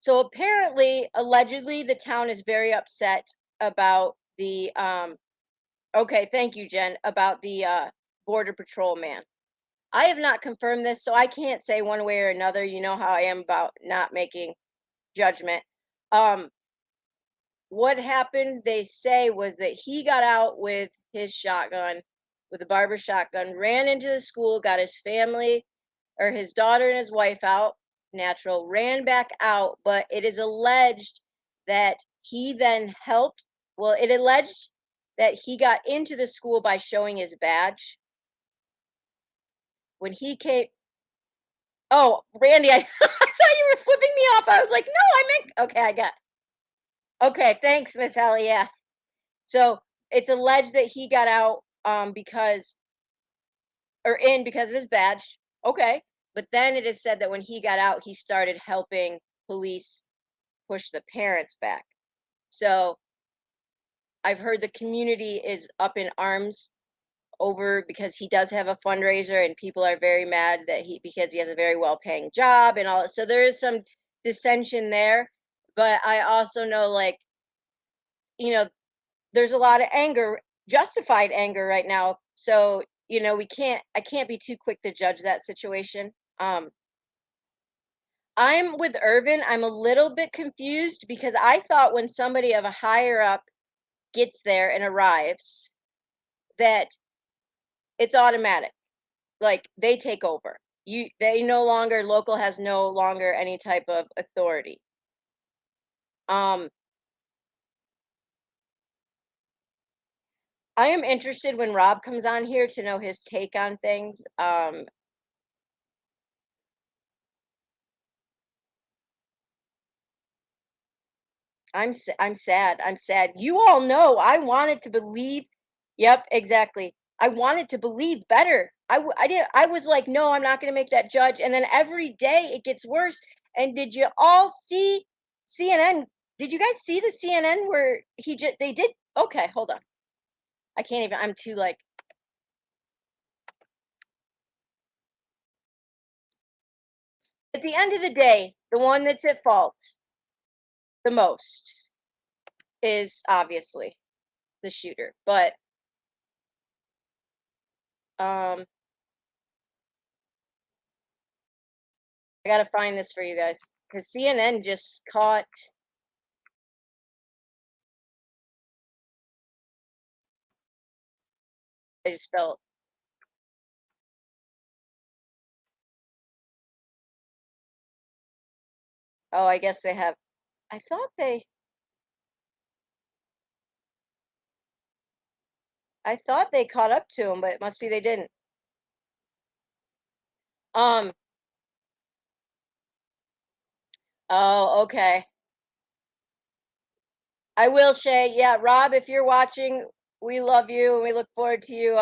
So apparently, allegedly, the town is very upset about the, okay, thank you, Jen, about the Border Patrol man. I have not confirmed this, so I can't say one way or another. You know how I am about not making judgment. What happened, they say, was that he got out with his shotgun, with a Barber shotgun, ran into the school, got his family or his daughter and his wife out, natural, ran back out, but it is alleged that he then helped. Well, it alleged that he got into the school by showing his badge. When he came, oh, Randy, I, I thought you were flipping me off. I was like, no, I meant, okay, I got, okay, thanks, Miss Ellie, yeah. So it's alleged that he got out because of his badge. Okay. But then it is said that when he got out, he started helping police push the parents back. So I've heard the community is up in arms over, because he does have a fundraiser and people are very mad that because he has a very well paying job and all. So there is some dissension there. But I also know, like, you know, there's a lot of anger, justified anger right now. So, you know, I can't be too quick to judge that situation. I'm with Irvin. I'm a little bit confused because I thought when somebody of a higher up gets there and arrives, that it's automatic. Like they take over. They no longer, local has no longer any type of authority. I am interested when Rob comes on here to know his take on things. I'm sad. I'm sad. You all know I wanted to believe. Yep, exactly. I wanted to believe better. I did. I was like, no, I'm not going to make that judge. And then every day it gets worse. And did you all see CNN? Did you guys see the CNN where they did? Okay, hold on. I can't even. I'm too like. At the end of the day, the one that's at fault the most is obviously the shooter. But I gotta find this for you guys because CNN just caught. I just felt. Oh, I guess they have. I thought they. I thought they caught up to him, but it must be they didn't. Um. Oh, okay. I will, Shay. Yeah, Rob, if you're watching, we love you and we look forward to you.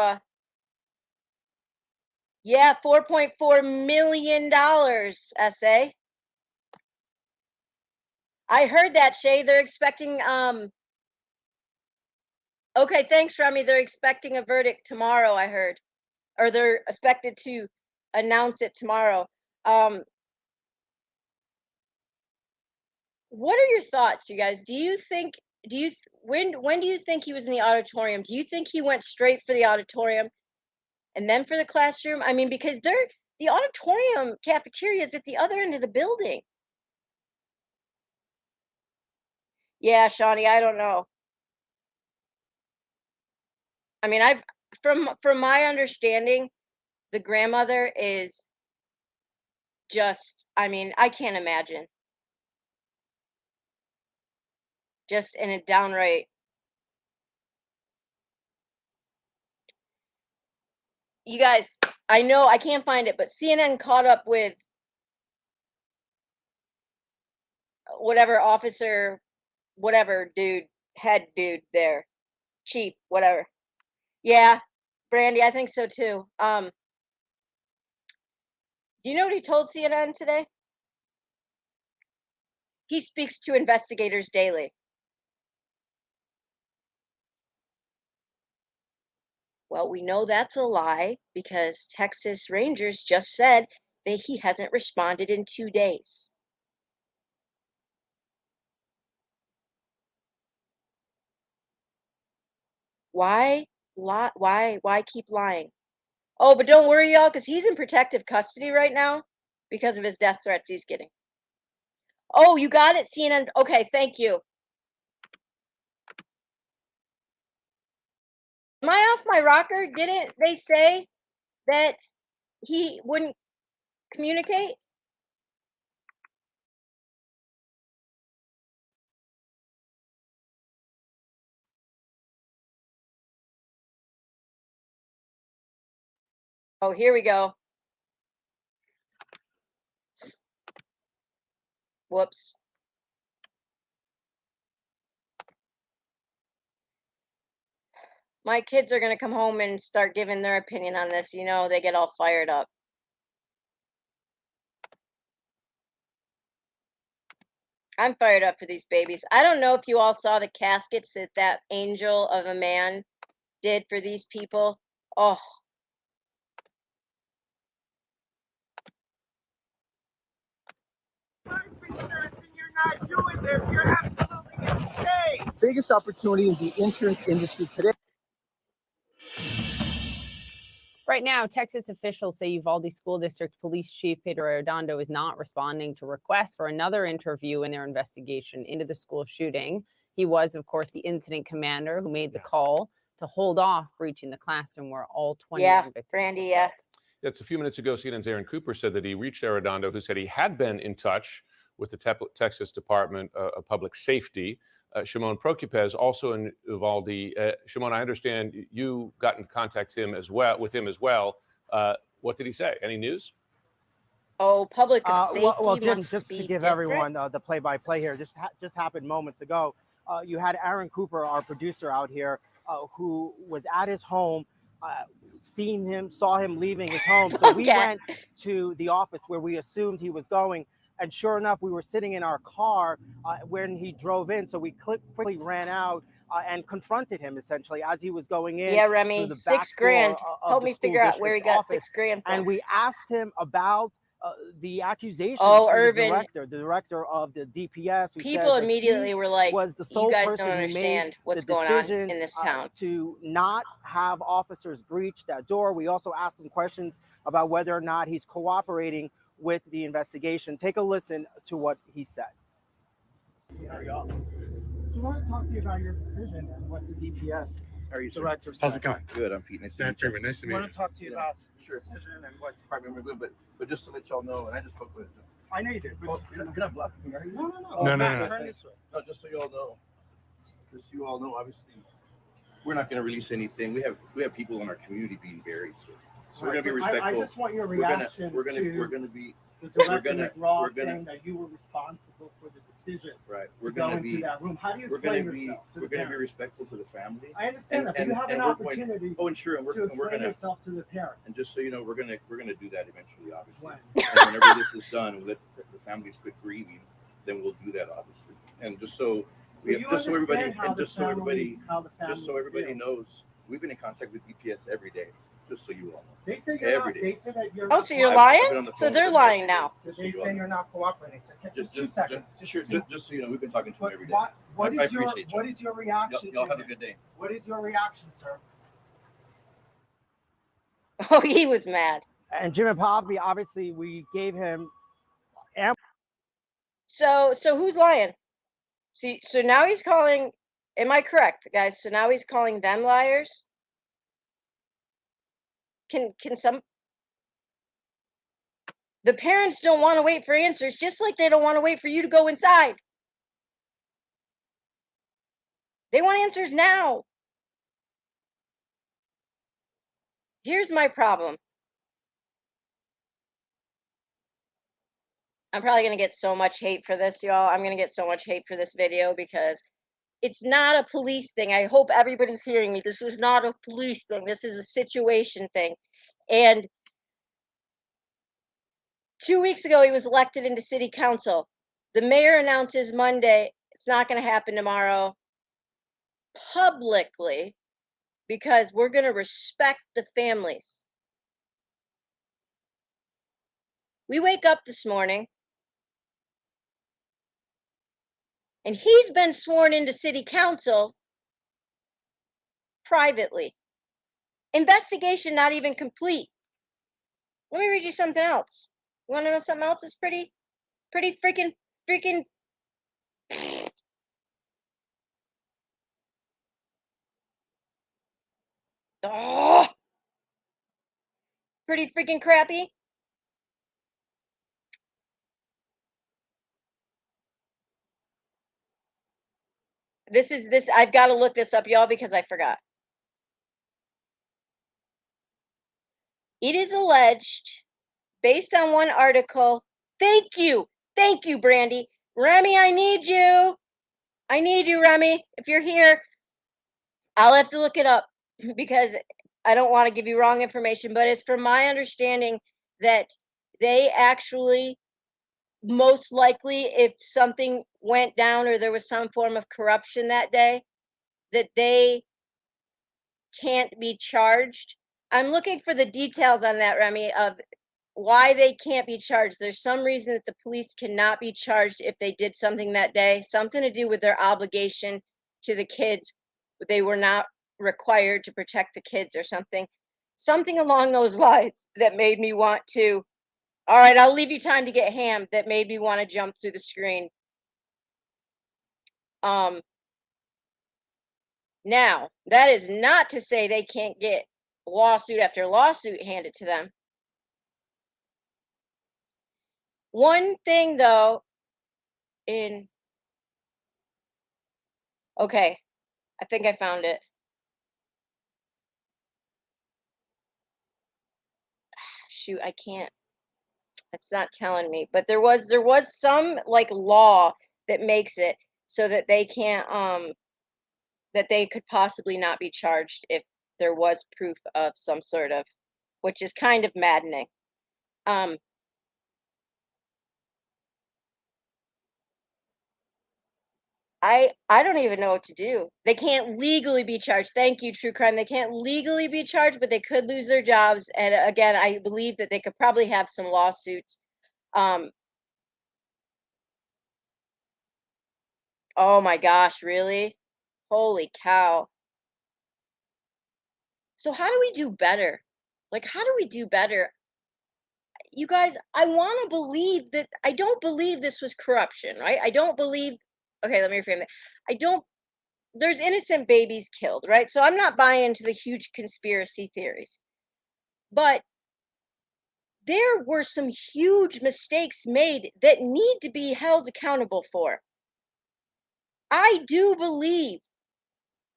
Yeah, $4.4 million, SA. I heard that, Shay. They're expecting. Okay, thanks, Remy. They're expecting a verdict tomorrow. I heard, or they're expected to announce it tomorrow. What are your thoughts, you guys? Do you think? When do you think he was in the auditorium? Do you think he went straight for the auditorium and then for the classroom? I mean, because the auditorium cafeteria is at the other end of the building. Yeah, Shawnee, I don't know. I mean, from my understanding, the grandmother is just, I mean, I can't imagine. Just in a downright. You guys, I know I can't find it, but CNN caught up with whatever officer, whatever dude, head dude there, chief, whatever. Yeah, Brandy, I think so too. Do you know what he told CNN today? He speaks to investigators daily. Well, we know that's a lie because Texas Rangers just said that he hasn't responded in 2 days. Why why keep lying? Oh, but don't worry, y'all, because he's in protective custody right now because of his death threats he's getting. Oh, you got it, CNN. Okay, thank you. Am I off my rocker? Didn't they say that he wouldn't communicate? Oh, here we go. Whoops. My kids are going to come home and start giving their opinion on this. You know, they get all fired up. I'm fired up for these babies. I don't know if you all saw the caskets that that angel of a man did for these people. Oh, Insurance and you're not doing this. You're absolutely insane. Biggest opportunity in the insurance industry today. Right now, Texas officials say Uvalde School District Police Chief Pedro Arredondo is not responding to requests for another interview in their investigation into the school shooting. He was, of course, the incident commander who made the call to hold off breaching the classroom where all 21 victims Brandy, were yeah. killed. That's a few minutes ago. CNN's Aaron Cooper said that he reached Arredondo, who said he had been in touch with the Texas Department of Public Safety. Shimon Prokupez, also in Uvalde. Shimon, I understand you got in contact with him as well. What did he say? Any news? Oh, public safety Well, Jim, must just be to give different. everyone the play-by-play here, just happened moments ago. You had Aaron Cooper, our producer out here, who was at his home, saw him leaving his home. So we went to the office where we assumed he was going. And sure enough, we were sitting in our car when he drove in. So we quickly ran out and confronted him essentially as he was going in. Yeah, Remy, the back $6,000. Help me figure out where he got office. $6,000 from. And we asked him about the accusations Oh, from Irvin. the director of the DPS. Who People says immediately were like, was the sole you guys person don't who made understand what's the going on decision, in this town. to not have officers breach that door. We also asked him questions about whether or not he's cooperating with the investigation. Take a listen to what he said. How are y'all? So I want to talk to you about your decision and what the DPS director said. How's it going? Good. I'm Pete. Nice to meet you. Nice to I meet want you. to talk to you about the Sure. decision and what Department, we're good, but just to let y'all know, and I just spoke with. I know you did. But You're not blocking me, are you? No. No, Matt, turn this way. No, just so you all know, because you all know, obviously, we're not going to release anything. We have people in our community being buried, so we're going to be respectful. I just want your reaction we're going to be. The director McGraw saying that you were responsible for the decision. Right. We're going to that room. How do you explain yourself? We're going to be respectful to the family. I understand that, but you have an opportunity. Oh, and sure, and to explain yourself to the parents. And just so you know, we're gonna do that eventually, obviously. And whenever this is done, we'll let the families quit grieving. Then we'll do that, obviously. And just so everybody knows, we've been in contact with DPS every day. Just so you all know. They say you're not, they say that you're. Oh, so you're lying? So they're lying now. They say you're not cooperating. So just 2 seconds. Just so you know, we've been talking to them every day. What is your reaction? Y'all have a good day. What is your reaction, sir? Oh, he was mad. And Jim and Poppy, obviously, we gave him. So who's lying? So now he's calling. Am I correct, guys? So now he's calling them liars. Can some? The parents don't want to wait for answers, just like they don't want to wait for you to go inside. They want answers now. Here's my problem. I'm probably going to get so much hate for this, y'all. I'm going to get so much hate for this video because it's not a police thing. I hope everybody's hearing me. This is not a police thing. This is a situation thing. And 2 weeks ago, he was elected into city council. The mayor announces Monday, it's not going to happen tomorrow, publicly, because we're going to respect the families. We wake up this morning, and he's been sworn into city council privately. Investigation not even complete. Let me read you something else. You want to know something else that's pretty freaking oh, pretty freaking crappy? This I've got to look this up, y'all, because I forgot. It is alleged, based on one article. Thank you, Brandy. Remy, I need you. I need you, Remy. If you're here, I'll have to look it up because I don't want to give you wrong information, but it's from my understanding that they actually, most likely, if something went down or there was some form of corruption that day, that they can't be charged. I'm looking for the details on that, Remy, of why they can't be charged. There's some reason that the police cannot be charged if they did something that day, something to do with their obligation to the kids. They were not required to protect the kids or something along those lines that made me want to. All right, I'll leave you time to get ham. That made me want to jump through the screen. Now, that is not to say they can't get lawsuit after lawsuit handed to them. One thing, though, okay, I think I found it. Shoot, I can't. It's not telling me. But there was some like law that makes it so that they can't that they could possibly not be charged if there was proof of some sort of, which is kind of maddening. I don't even know what to do. They can't legally be charged. Thank you, true crime. They can't legally be charged, but they could lose their jobs. And again, I believe that they could probably have some lawsuits. Oh my gosh, really? Holy cow. So how do we do better? Like, how do we do better? You guys, I want to believe that I don't believe this was corruption, right? I don't believe. Okay, let me reframe that. I don't. There's innocent babies killed, right? So I'm not buying into the huge conspiracy theories. But there were some huge mistakes made that need to be held accountable for. I do believe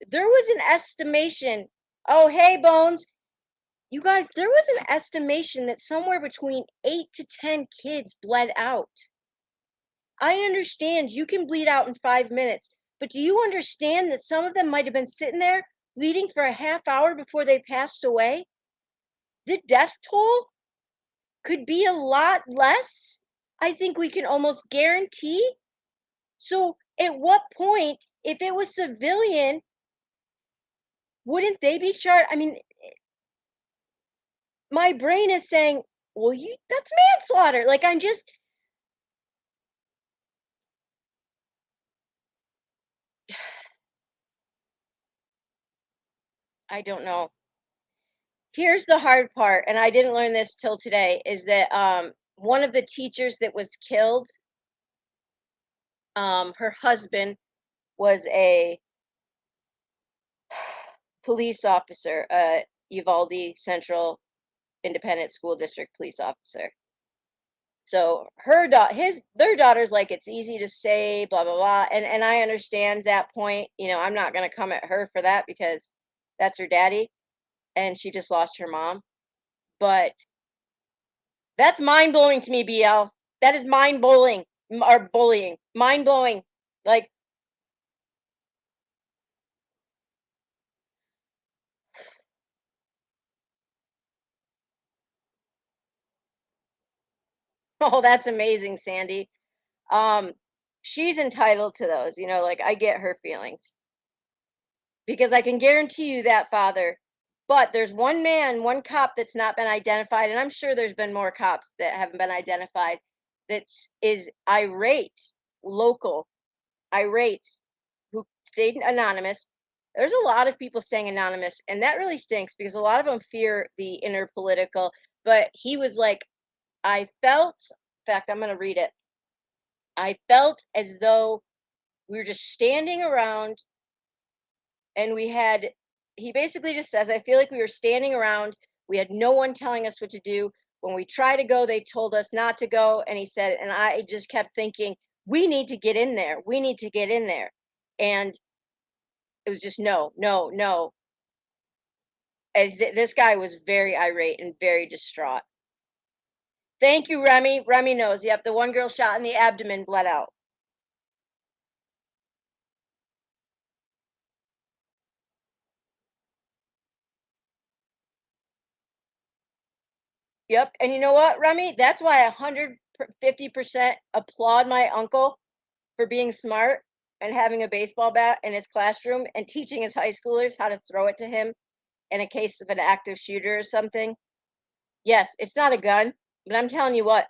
there was an estimation. Oh, hey, Bones. You guys, there was an estimation that somewhere between 8 to 10 kids bled out. I understand you can bleed out in 5 minutes, but do you understand that some of them might have been sitting there bleeding for a half hour before they passed away? The death toll could be a lot less. I think we can almost guarantee. So, at what point, if it was civilian, wouldn't they be charged? I mean, my brain is saying, well, that's manslaughter. Like, I'm just. I don't know. Here's the hard part, and I didn't learn this till today, is that one of the teachers that was killed, her husband was a police officer, Uvalde Central Independent School District police officer. So their daughter's like, it's easy to say, blah, blah, blah. And I understand that point. I'm not going to come at her for that because that's her daddy and she just lost her mom. But that's mind blowing to me, BL. That is mind blowing or bullying. Mind blowing. Like, oh, that's amazing, Sandy. She's entitled to those, like I get her feelings. Because I can guarantee you that, Father. But there's one cop that's not been identified, and I'm sure there's been more cops that haven't been identified, is irate, local, irate, who stayed anonymous. There's a lot of people staying anonymous, and that really stinks because a lot of them fear the inner political. But he was like, I felt, in fact, I'm going to read it. I felt as though we were just standing around and he basically just says, I feel like we were standing around. We had no one telling us what to do. When we tried to go, they told us not to go. And he said, and I just kept thinking, we need to get in there. We need to get in there. And it was just no, no, no. And this guy was very irate and very distraught. Thank you, Remy. Remy knows. Yep, the one girl shot in the abdomen bled out. Yep. And you know what, Remy? That's why I 150% applaud my uncle for being smart and having a baseball bat in his classroom and teaching his high schoolers how to throw it to him in a case of an active shooter or something. Yes, it's not a gun, but I'm telling you what,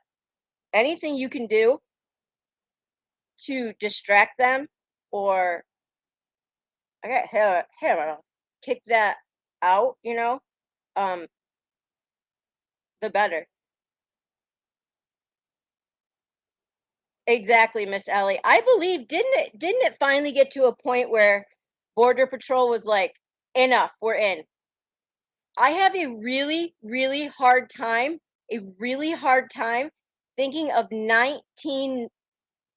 anything you can do to distract them or I got hair, kick that out, the better. Exactly, Miss Ellie. I believe didn't it finally get to a point where Border Patrol was like, enough, we're in. I have a really, really hard time thinking of 19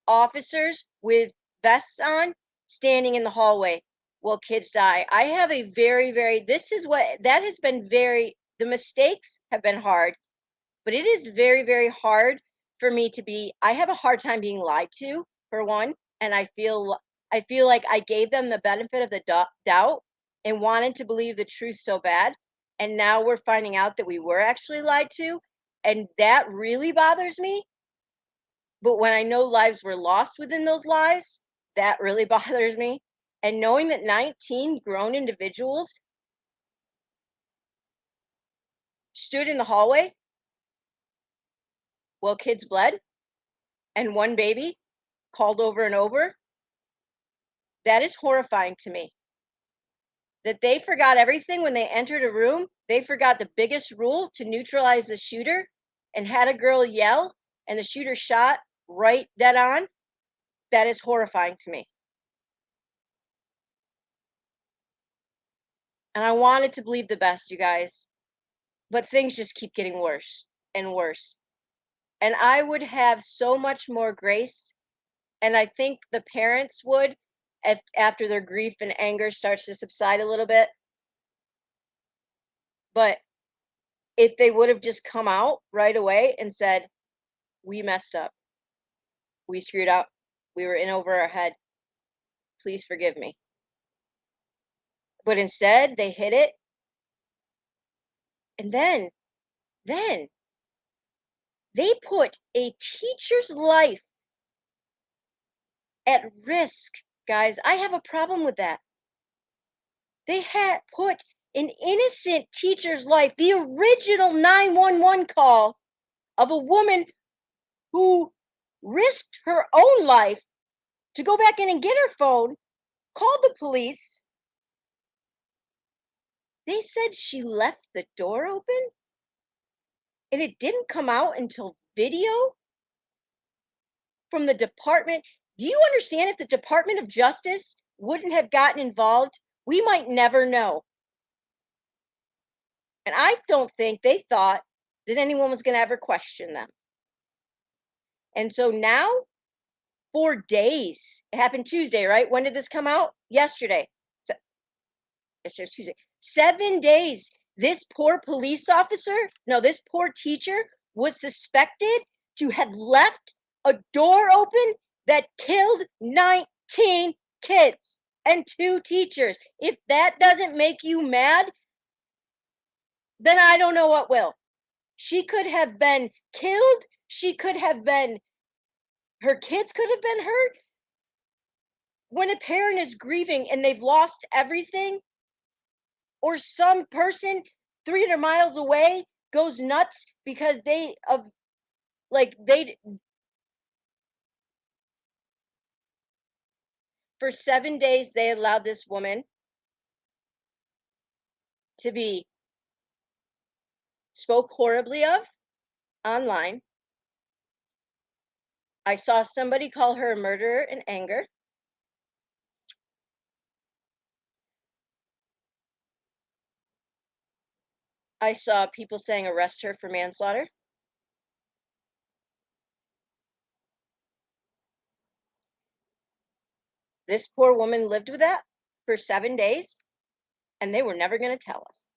officers with vests on standing in the hallway while kids die. I have a very, very, the mistakes have been hard, but it is very, very hard for me I have a hard time being lied to, for one, and I feel like I gave them the benefit of the doubt and wanted to believe the truth so bad, and now we're finding out that we were actually lied to, and that really bothers me. But when I know lives were lost within those lies, that really bothers me. And knowing that 19 grown individuals stood in the hallway while kids bled and one baby called over and over, that is horrifying to me. That they forgot everything when they entered a room. They forgot the biggest rule to neutralize the shooter and had a girl yell and the shooter shot right dead on. That is horrifying to me. And I wanted to believe the best, you guys. But things just keep getting worse and worse. And I would have so much more grace. And I think the parents would, if after their grief and anger starts to subside a little bit. But if they would have just come out right away and said, we messed up. We screwed up. We were in over our head. Please forgive me. But instead, they hid it. And then they put a teacher's life at risk, guys. I have a problem with that. They had put an innocent teacher's life, the original 911 call of a woman who risked her own life to go back in and get her phone, called the police. They said she left the door open and it didn't come out until video from the department. Do you understand if the Department of Justice wouldn't have gotten involved, we might never know. And I don't think they thought that anyone was going to ever question them. And so now, for days, it happened Tuesday, right? When did this come out? Yesterday. Yesterday's Tuesday. 7 days. This poor police officer, no, this poor teacher was suspected to have left a door open that killed 19 kids and 2 teachers. If that doesn't make you mad, then I don't know what will. She could have been killed. She could have been, her kids could have been hurt. When a parent is grieving and they've lost everything, or some person 300 miles away goes nuts because they for 7 days they allowed this woman to be spoke horribly of online. I saw somebody call her a murderer in anger. I saw people saying arrest her for manslaughter. This poor woman lived with that for 7 days, and they were never going to tell us.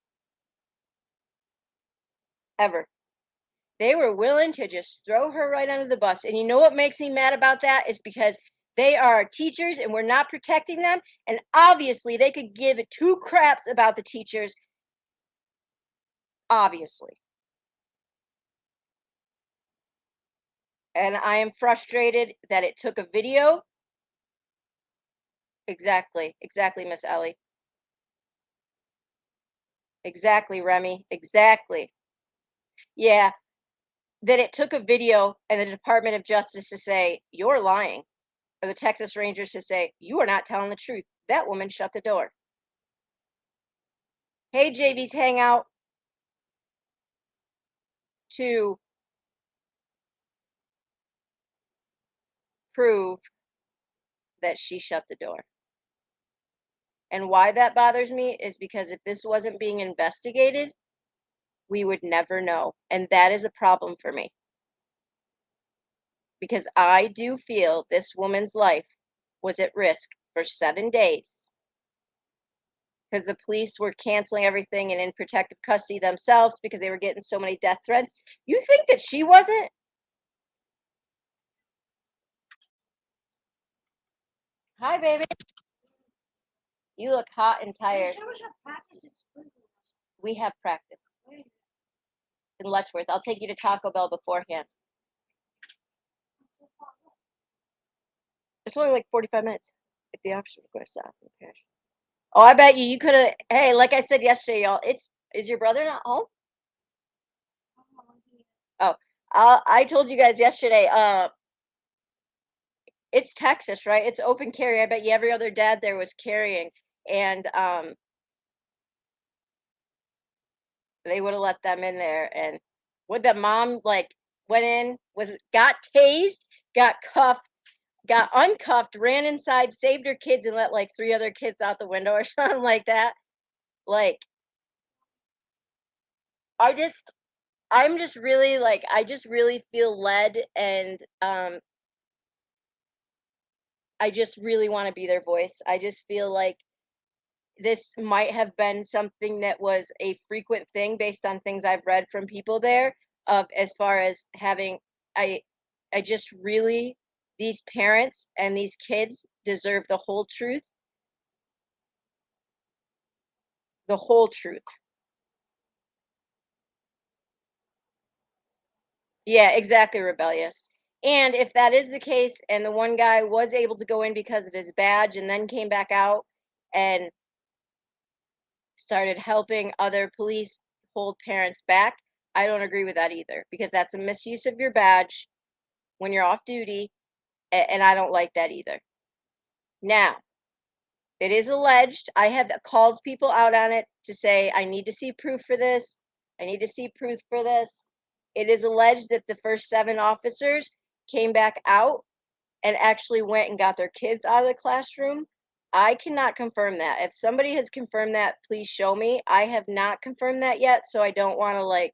Ever. They were willing to just throw her right under the bus. And you know what makes me mad about that is because they are teachers and we're not protecting them. And obviously they could give 2 craps about the teachers. Obviously. And I am frustrated that it took a video. Exactly, Miss Ellie. Exactly, Remy. Exactly. Yeah. That it took a video and the Department of Justice to say, you're lying. Or the Texas Rangers to say, you are not telling the truth. That woman shut the door. Hey, JV's Hangout. To prove that she shut the door. And why that bothers me is because if this wasn't being investigated, we would never know. And that is a problem for me. Because I do feel this woman's life was at risk for 7 days. Because the police were canceling everything and in protective custody themselves because they were getting so many death threats. You think that she wasn't? Hi, baby. You look hot and tired. We have practice. In Letchworth. I'll take you to Taco Bell beforehand. It's only like 45 minutes. If the officer requests that. Oh, I bet you could have. Hey, like I said yesterday, y'all. Is your brother not home? Oh, I told you guys yesterday. It's Texas, right? It's open carry. I bet you every other dad there was carrying, and they would have let them in there. And would the mom went in, got tased, got cuffed, got uncuffed, ran inside, saved her kids, and let 3 other kids out the window or something like that. I'm just really I just really feel led, and I just really want to be their voice. I just feel like this might have been something that was a frequent thing based on things I've read from people there of as far as having I just really, these parents and these kids deserve the whole truth. The whole truth. Yeah, exactly, Rebellious. And if that is the case, and the one guy was able to go in because of his badge and then came back out and started helping other police hold parents back, I don't agree with that either, because that's a misuse of your badge when you're off duty, and I don't like that either. Now, it is alleged, I have called people out on it to say, I need to see proof for this. I need to see proof for this. It is alleged that the first 7 officers came back out and actually went and got their kids out of the classroom. I cannot confirm that. If somebody has confirmed that, please show me. I have not confirmed that yet, so I don't want to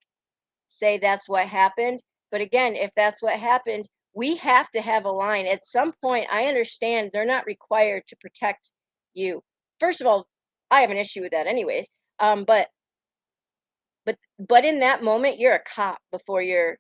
say that's what happened. But again, if that's what happened, We have to have a line. At some point, I understand they're not required to protect you. First of all, I have an issue with that anyways. But in that moment, you're a cop before you're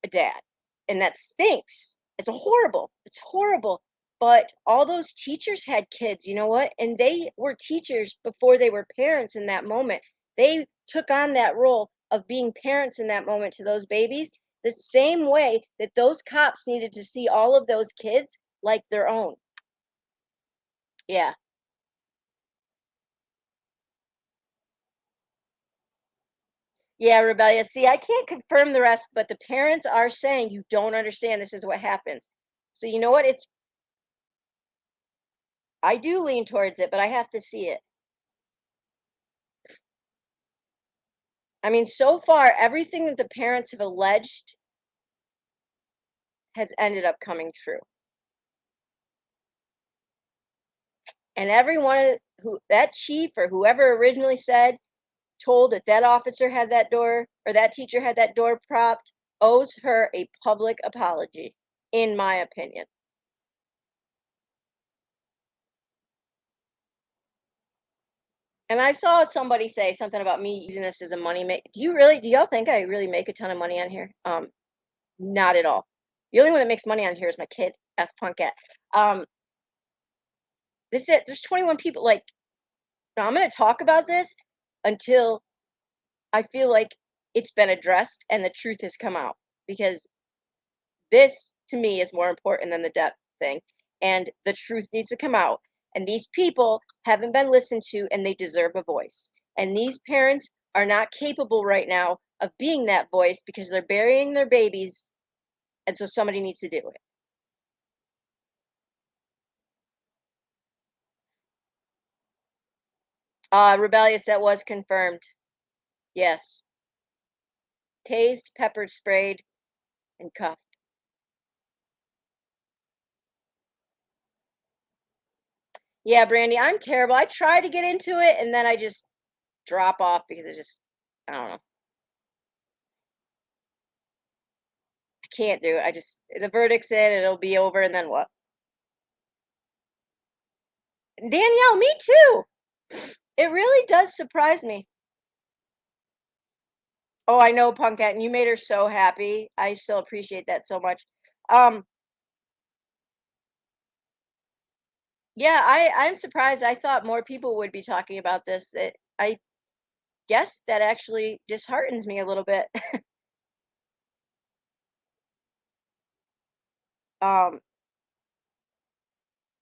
a dad. And that stinks. It's horrible. It's horrible. But all those teachers had kids, you know what? And they were teachers before they were parents in that moment. They took on that role of being parents in that moment to those babies, the same way that those cops needed to see all of those kids like their own. Yeah. Yeah, rebellious. See, I can't confirm the rest, but the parents are saying you don't understand. This is what happens. So you know what? I do lean towards it, but I have to see it. I mean, so far, everything that the parents have alleged has ended up coming true. And everyone who that chief or whoever originally told that that officer had that door or that teacher had that door propped owes her a public apology, in my opinion. And I saw somebody say something about me using this as a money make. Do y'all think I really make a ton of money on here? Not at all. The only one that makes money on here is my kid, ask Punkat. There's 21 people. Like, now I'm going to talk about this until I feel like it's been addressed and the truth has come out, because this to me is more important than the debt thing, and the truth needs to come out. And these people haven't been listened to, and they deserve a voice. And these parents are not capable right now of being that voice because they're burying their babies, and so somebody needs to do it. Rebellious, that was confirmed. Yes. Tased, pepper sprayed, and cuffed. Yeah, Brandy, I'm terrible. I try to get into it and then I just drop off because it's just, I don't know. I can't do it. The verdict's in, it'll be over, and then what? Danielle, me too. It really does surprise me. Oh, I know, Punkat, and you made her so happy. I still appreciate that so much. Yeah, I'm surprised. I thought more people would be talking about this. I guess that actually disheartens me a little bit. um,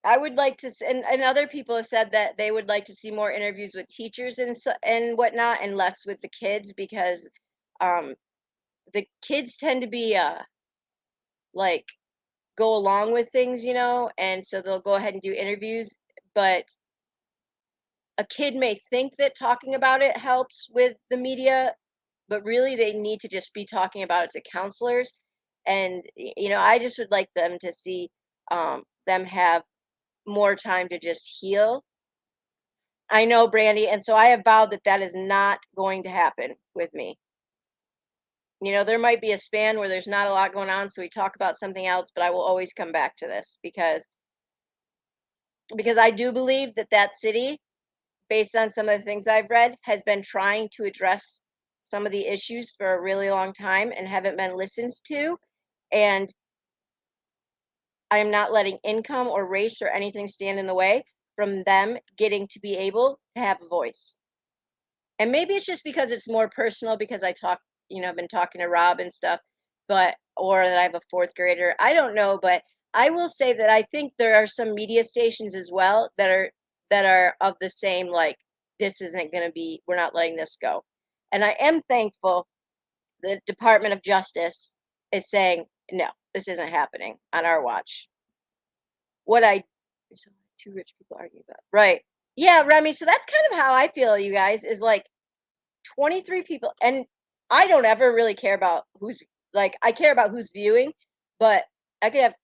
I would like to, and other people have said that they would like to see more interviews with teachers and whatnot, and less with the kids, because the kids tend to be like go along with things, and so they'll go ahead and do interviews, but a kid may think that talking about it helps with the media, but really they need to just be talking about it to counselors. And I just would like them to see them have more time to just heal. I know, Brandy, and so I have vowed that that is not going to happen with me. There might be a span where there's not a lot going on, so we talk about something else, but I will always come back to this because I do believe that city, based on some of the things I've read, has been trying to address some of the issues for a really long time and haven't been listened to. And I am not letting income or race or anything stand in the way from them getting to be able to have a voice. And maybe it's just because it's more personal, because I talk, I've been talking to Rob and stuff, or that I have a fourth grader. I don't know, but I will say that I think there are some media stations as well that are of the same, like, this isn't going to be, we're not letting this go. And I am thankful the Department of Justice is saying, no, this isn't happening on our watch. Two rich people arguing about. Right. Yeah, Remy. So that's kind of how I feel, you guys, is like 23 people. And I don't ever really care about I care about who's viewing, but I could have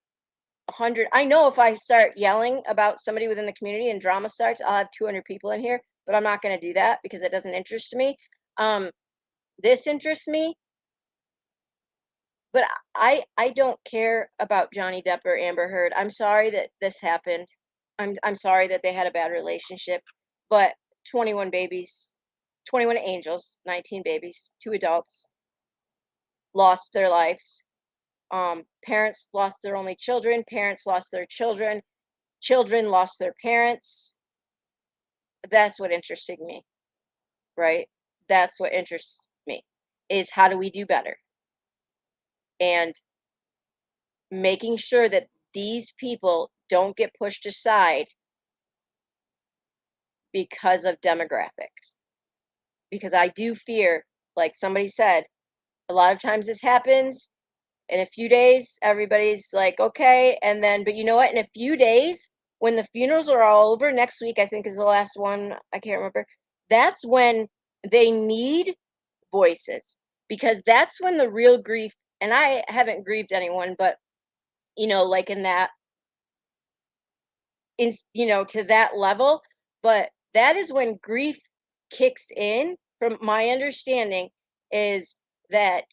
100. I know if I start yelling about somebody within the community and drama starts, I'll have 200 people in here, but I'm not going to do that because it doesn't interest me. This interests me. But I don't care about Johnny Depp or Amber Heard. I'm sorry that this happened. I'm sorry that they had a bad relationship, but 21 babies, 21 angels, 19 babies, 2 adults lost their lives. Parents lost their only children, parents lost their children, children lost their parents. That's what interested me, right? That's what interests me, is how do we do better? And making sure that these people don't get pushed aside because of demographics. Because I do fear, like somebody said, a lot of times this happens in a few days, everybody's like, okay. And then, but you know what? In a few days, when the funerals are all over, next week, I think is the last one, I can't remember. That's when they need voices, because that's when the real grief, and I haven't grieved anyone, but like in that, to that level, but that is when grief kicks in, from my understanding, is that,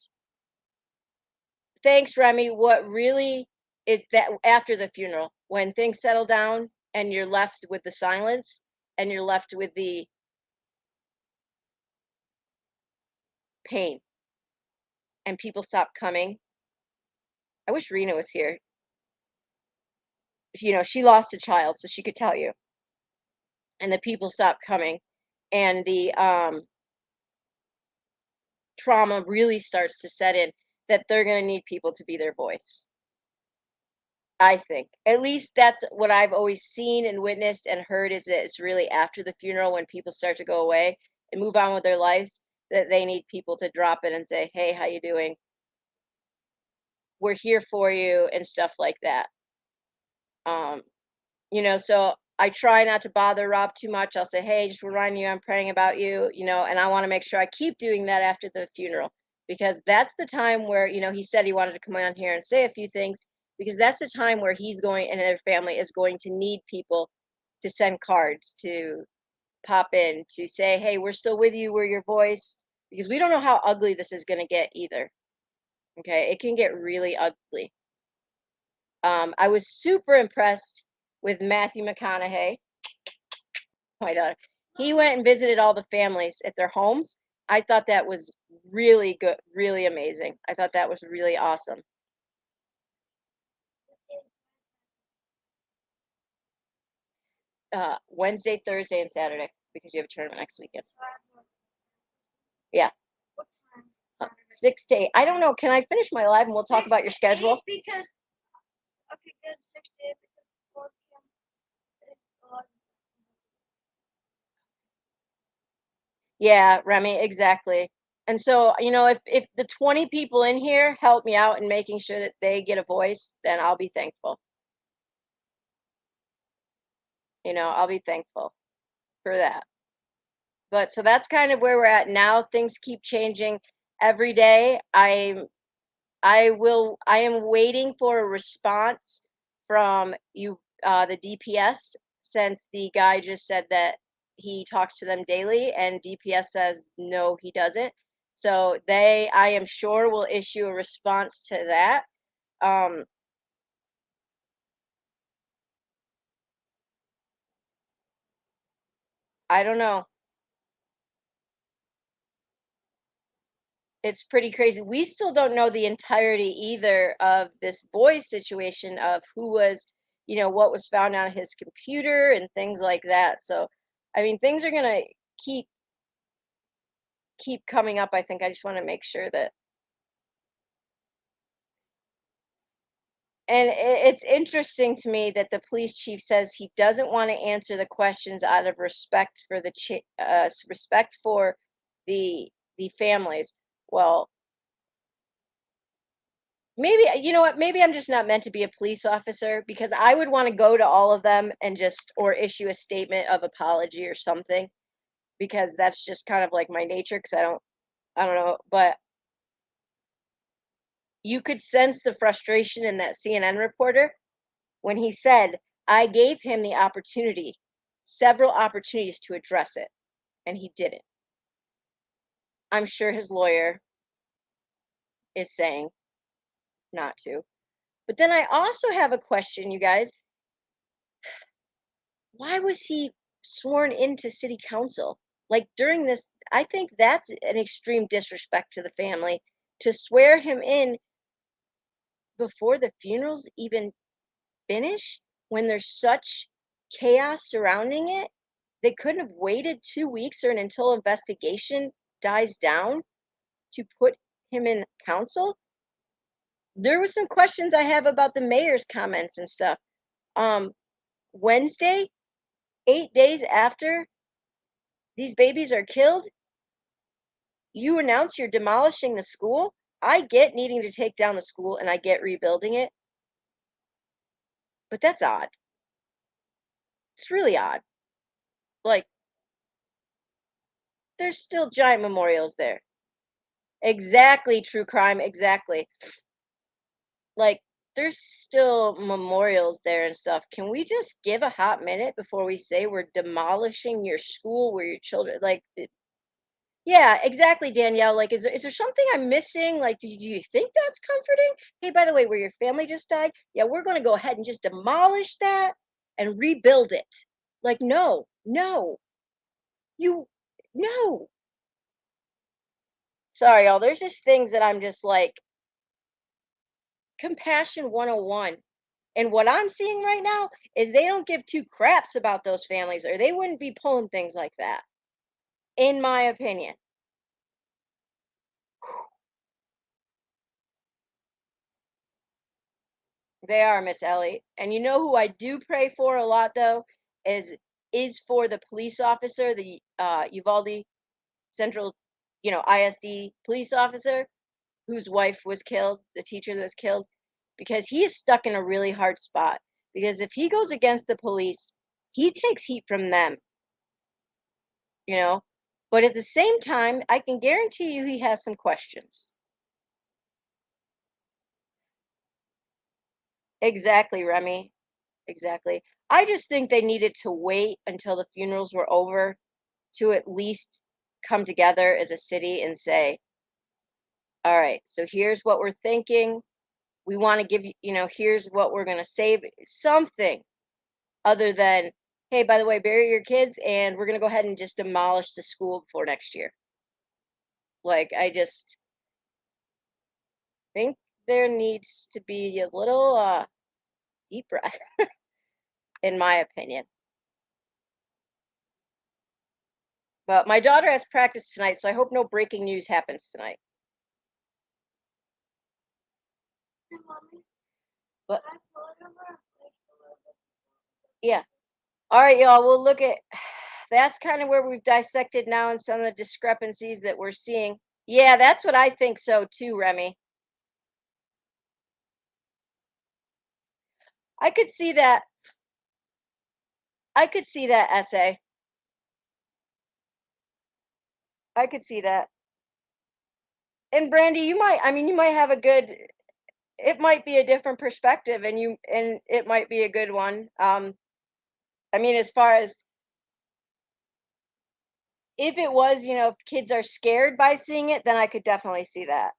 thanks, Remy, what really is that after the funeral, when things settle down and you're left with the silence and you're left with the pain and people stop coming. I wish Rena was here. She lost a child, so she could tell you. And the people stop coming, and the trauma really starts to set in, that they're going to need people to be their voice. I think, at least that's what I've always seen and witnessed and heard, is that it's really after the funeral, when people start to go away and move on with their lives, that they need people to drop in and say, hey, how you doing? We're here for you, and stuff like that. So I try not to bother Rob too much. I'll say, hey, just reminding you, I'm praying about you, and I want to make sure I keep doing that after the funeral, because that's the time where, he said he wanted to come on here and say a few things, because that's the time where he's going, and their family is going to need people to send cards, to pop in, to say, hey, we're still with you, we're your voice, because we don't know how ugly this is going to get either. Okay, it can get really ugly. I was super impressed with Matthew McConaughey, my daughter. He went and visited all the families at their homes. I thought that was really good, really amazing. I thought that was really awesome. Wednesday, Thursday, and Saturday, because you have a tournament next weekend. Yeah. 6 to 8. I don't know. Can I finish my live and we'll talk about your schedule? Because, okay, good, 6 to 8, because 4 p.m. Yeah, Remy, exactly. And so, if the 20 people in here help me out in making sure that they get a voice, then I'll be thankful. I'll be thankful for that. But so that's kind of where we're at now. Things keep changing every day. I am waiting for a response from you, the DPS, since the guy just said that he talks to them daily, and DPS says no, he doesn't. So I am sure, will issue a response to that. I don't know. It's pretty crazy. We still don't know the entirety either of this boy's situation, of who was, what was found on his computer and things like that. So, I mean, things are gonna keep coming up. I think I just want to make sure that, and it's interesting to me that the police chief says he doesn't want to answer the questions out of respect for respect for the families. Well, maybe, you know what, maybe I'm just not meant to be a police officer, because I would want to go to all of them and or issue a statement of apology or something, because that's just kind of like my nature, because I don't know, but you could sense the frustration in that CNN reporter when he said, I gave him the opportunity, several opportunities, to address it, and he didn't. I'm sure his lawyer is saying, not to. But then I also have a question, you guys. Why was he sworn into city council? Like during this, I think that's an extreme disrespect to the family to swear him in before the funerals even finish when there's such chaos surrounding it. They couldn't have waited 2 weeks or until investigation dies down to put him in council. There was some questions I have about the mayor's comments and stuff. Wednesday, 8 days after these babies are killed, you announce you're demolishing the school. I get needing to take down the school and I get rebuilding it, but that's odd. It's really odd. Like, there's still giant memorials there. Exactly, true crime, exactly. Like, there's still memorials there and stuff. Can we just give a hot minute before we say we're demolishing your school where your children, like, yeah, exactly, Danielle. Like, is there something I'm missing? Like, do you think that's comforting? Hey, by the way, where your family just died, yeah, we're going to go ahead and just demolish that and rebuild it. Like, no, no, no. Sorry, y'all. There's just things that I'm just like, compassion 101. And what I'm seeing right now is they don't give two craps about those families, or they wouldn't be pulling things like that, in my opinion. They are, Miss Ellie. And you know who I do pray for a lot though is for the police officer, the Uvalde Central, ISD police officer whose wife was killed, the teacher that was killed, because he is stuck in a really hard spot. Because if he goes against the police, he takes heat from them, you know. But at the same time, I can guarantee you he has some questions. Exactly, Remy. Exactly. I just think they needed to wait until the funerals were over to at least come together as a city and say, all right, so here's what we're thinking. We want to give you, here's what we're going to save. Something other than, hey, by the way, bury your kids and we're going to go ahead and just demolish the school before next year. Like, I just think there needs to be a little deep breath, in my opinion. But my daughter has practice tonight, so I hope no breaking news happens tonight. But yeah. All right, y'all. We'll look at that's kind of where we've dissected now and some of the discrepancies that we're seeing. Yeah, that's what I think so too, Remy. I could see that. I could see that essay. I could see that. And Brandy, you might have a good, it might be a different perspective and it might be a good one. As far as if it was, if kids are scared by seeing it, then I could definitely see that,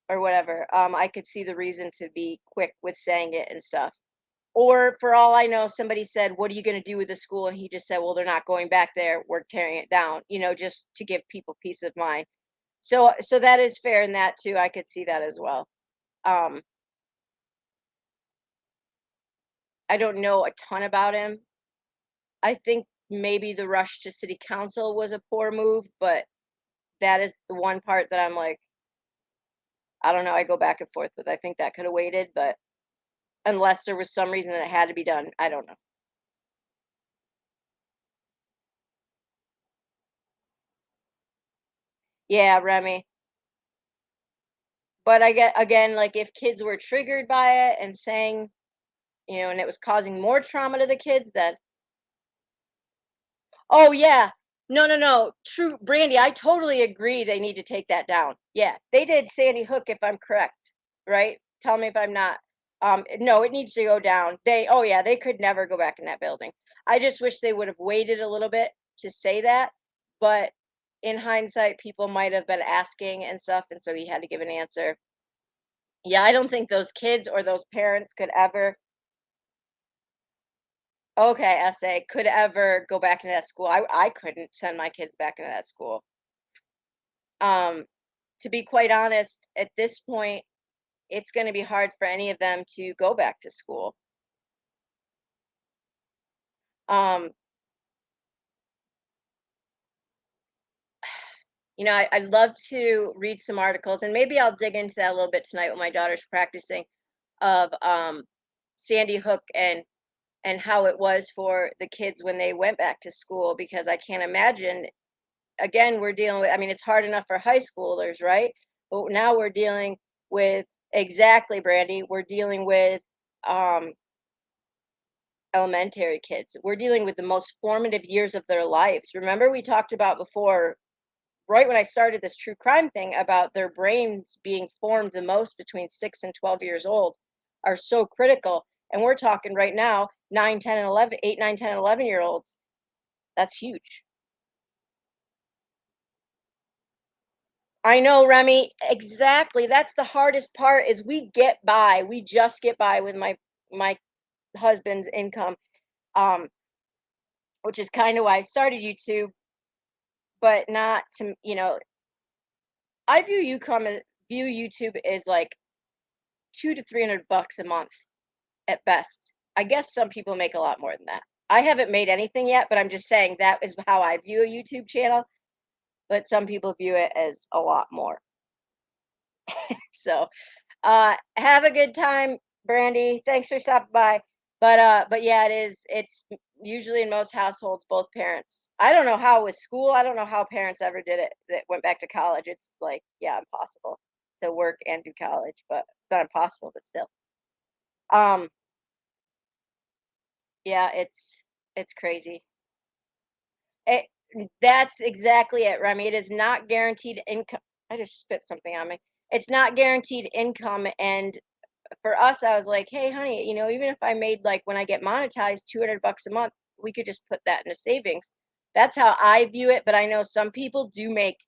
or whatever. I could see the reason to be quick with saying it and stuff. Or for all I know, somebody said, "What are you going to do with the school?" And he just said, "Well, they're not going back there. We're tearing it down." Just to give people peace of mind. So that is fair in that too. I could see that as well. I don't know a ton about him. I think maybe the rush to city council was a poor move, but that is the one part that I'm like, I don't know. I go back and forth with. I think that could have waited, but unless there was some reason that it had to be done, I don't know. Yeah, Remy. But I get again, like if kids were triggered by it and saying, and it was causing more trauma to the kids, then oh yeah. No. True, Brandy, I totally agree they need to take that down. Yeah. They did Sandy Hook if I'm correct, right? Tell me if I'm not. No, it needs to go down. They could never go back in that building. I just wish they would have waited a little bit to say that, but in hindsight, people might have been asking and stuff, and so he had to give an answer. Yeah, I don't think those kids or those parents could ever. Okay, essay could ever go back into that school. I couldn't send my kids back into that school. To be quite honest, at this point, it's going to be hard for any of them to go back to school. Um, you know, I'd love to read some articles, and maybe I'll dig into that a little bit tonight when my daughter's practicing, of Sandy Hook and how it was for the kids when they went back to school, because I can't imagine. Again, we're dealing with, I mean, it's hard enough for high schoolers, right? But now we're dealing with, exactly, Brandy, we're dealing with um elementary kids. We're dealing with the most formative years of their lives. Remember, we talked about before, right when I started this true crime thing, about their brains being formed the most between 6 and 12 years old, are so critical. And we're talking right now 9, 10, and 11, 8, 9, 10, and 11-year olds. That's huge. I know, Remy. Exactly. That's the hardest part, is we get by. We just get by with my husband's income, um, which is kind of why I started YouTube, but not to, you know, I view YouTube as like $200 to $300 a month at best. I guess some people make a lot more than that. I haven't made anything yet, but I'm just saying that is how I view a YouTube channel. But some people view it as a lot more. So, have a good time, Brandy. Thanks for stopping by. But yeah, it's usually in most households, both parents. I don't know how with school. I don't know how parents ever did it that went back to college. It's like, yeah, impossible to work and do college, but it's not impossible, but still. Um, yeah, it's crazy. It, that's exactly it, Remy. It is not guaranteed income. I just spit something on me. It's not guaranteed income, and for us, I was like, hey, honey, you know, even if I made, like, when I get monetized, $200 a month, we could just put that into savings. That's how I view it. But I know some people do make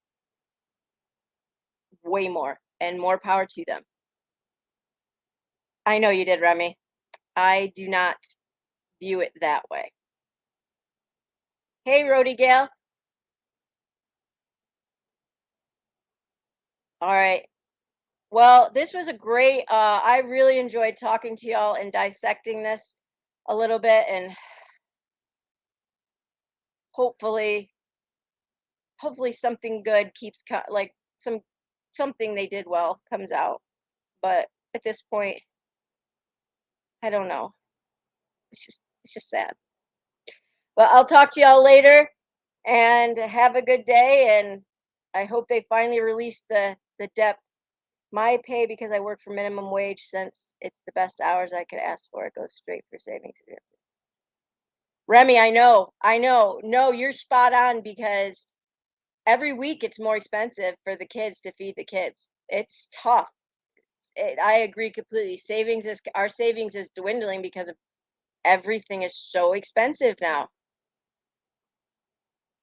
way more, and more power to them. I know you did, Remy. I do not view it that way. Hey, Rhodey Gale. All right. Well, this was a great, I really enjoyed talking to y'all and dissecting this a little bit, and hopefully something good keeps like something they did well comes out. But at this point, I don't know. It's just sad. But I'll talk to y'all later, and have a good day, and I hope they finally release the depth. My pay, because I work for minimum wage, since it's the best hours I could ask for, it goes straight for savings. Remy, I know. No, you're spot on, because every week it's more expensive for the kids to feed the kids. It's tough. I agree completely. Our savings is dwindling because of everything is so expensive now.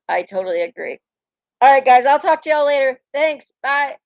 I totally agree. All right, guys, I'll talk to y'all later. Thanks. Bye.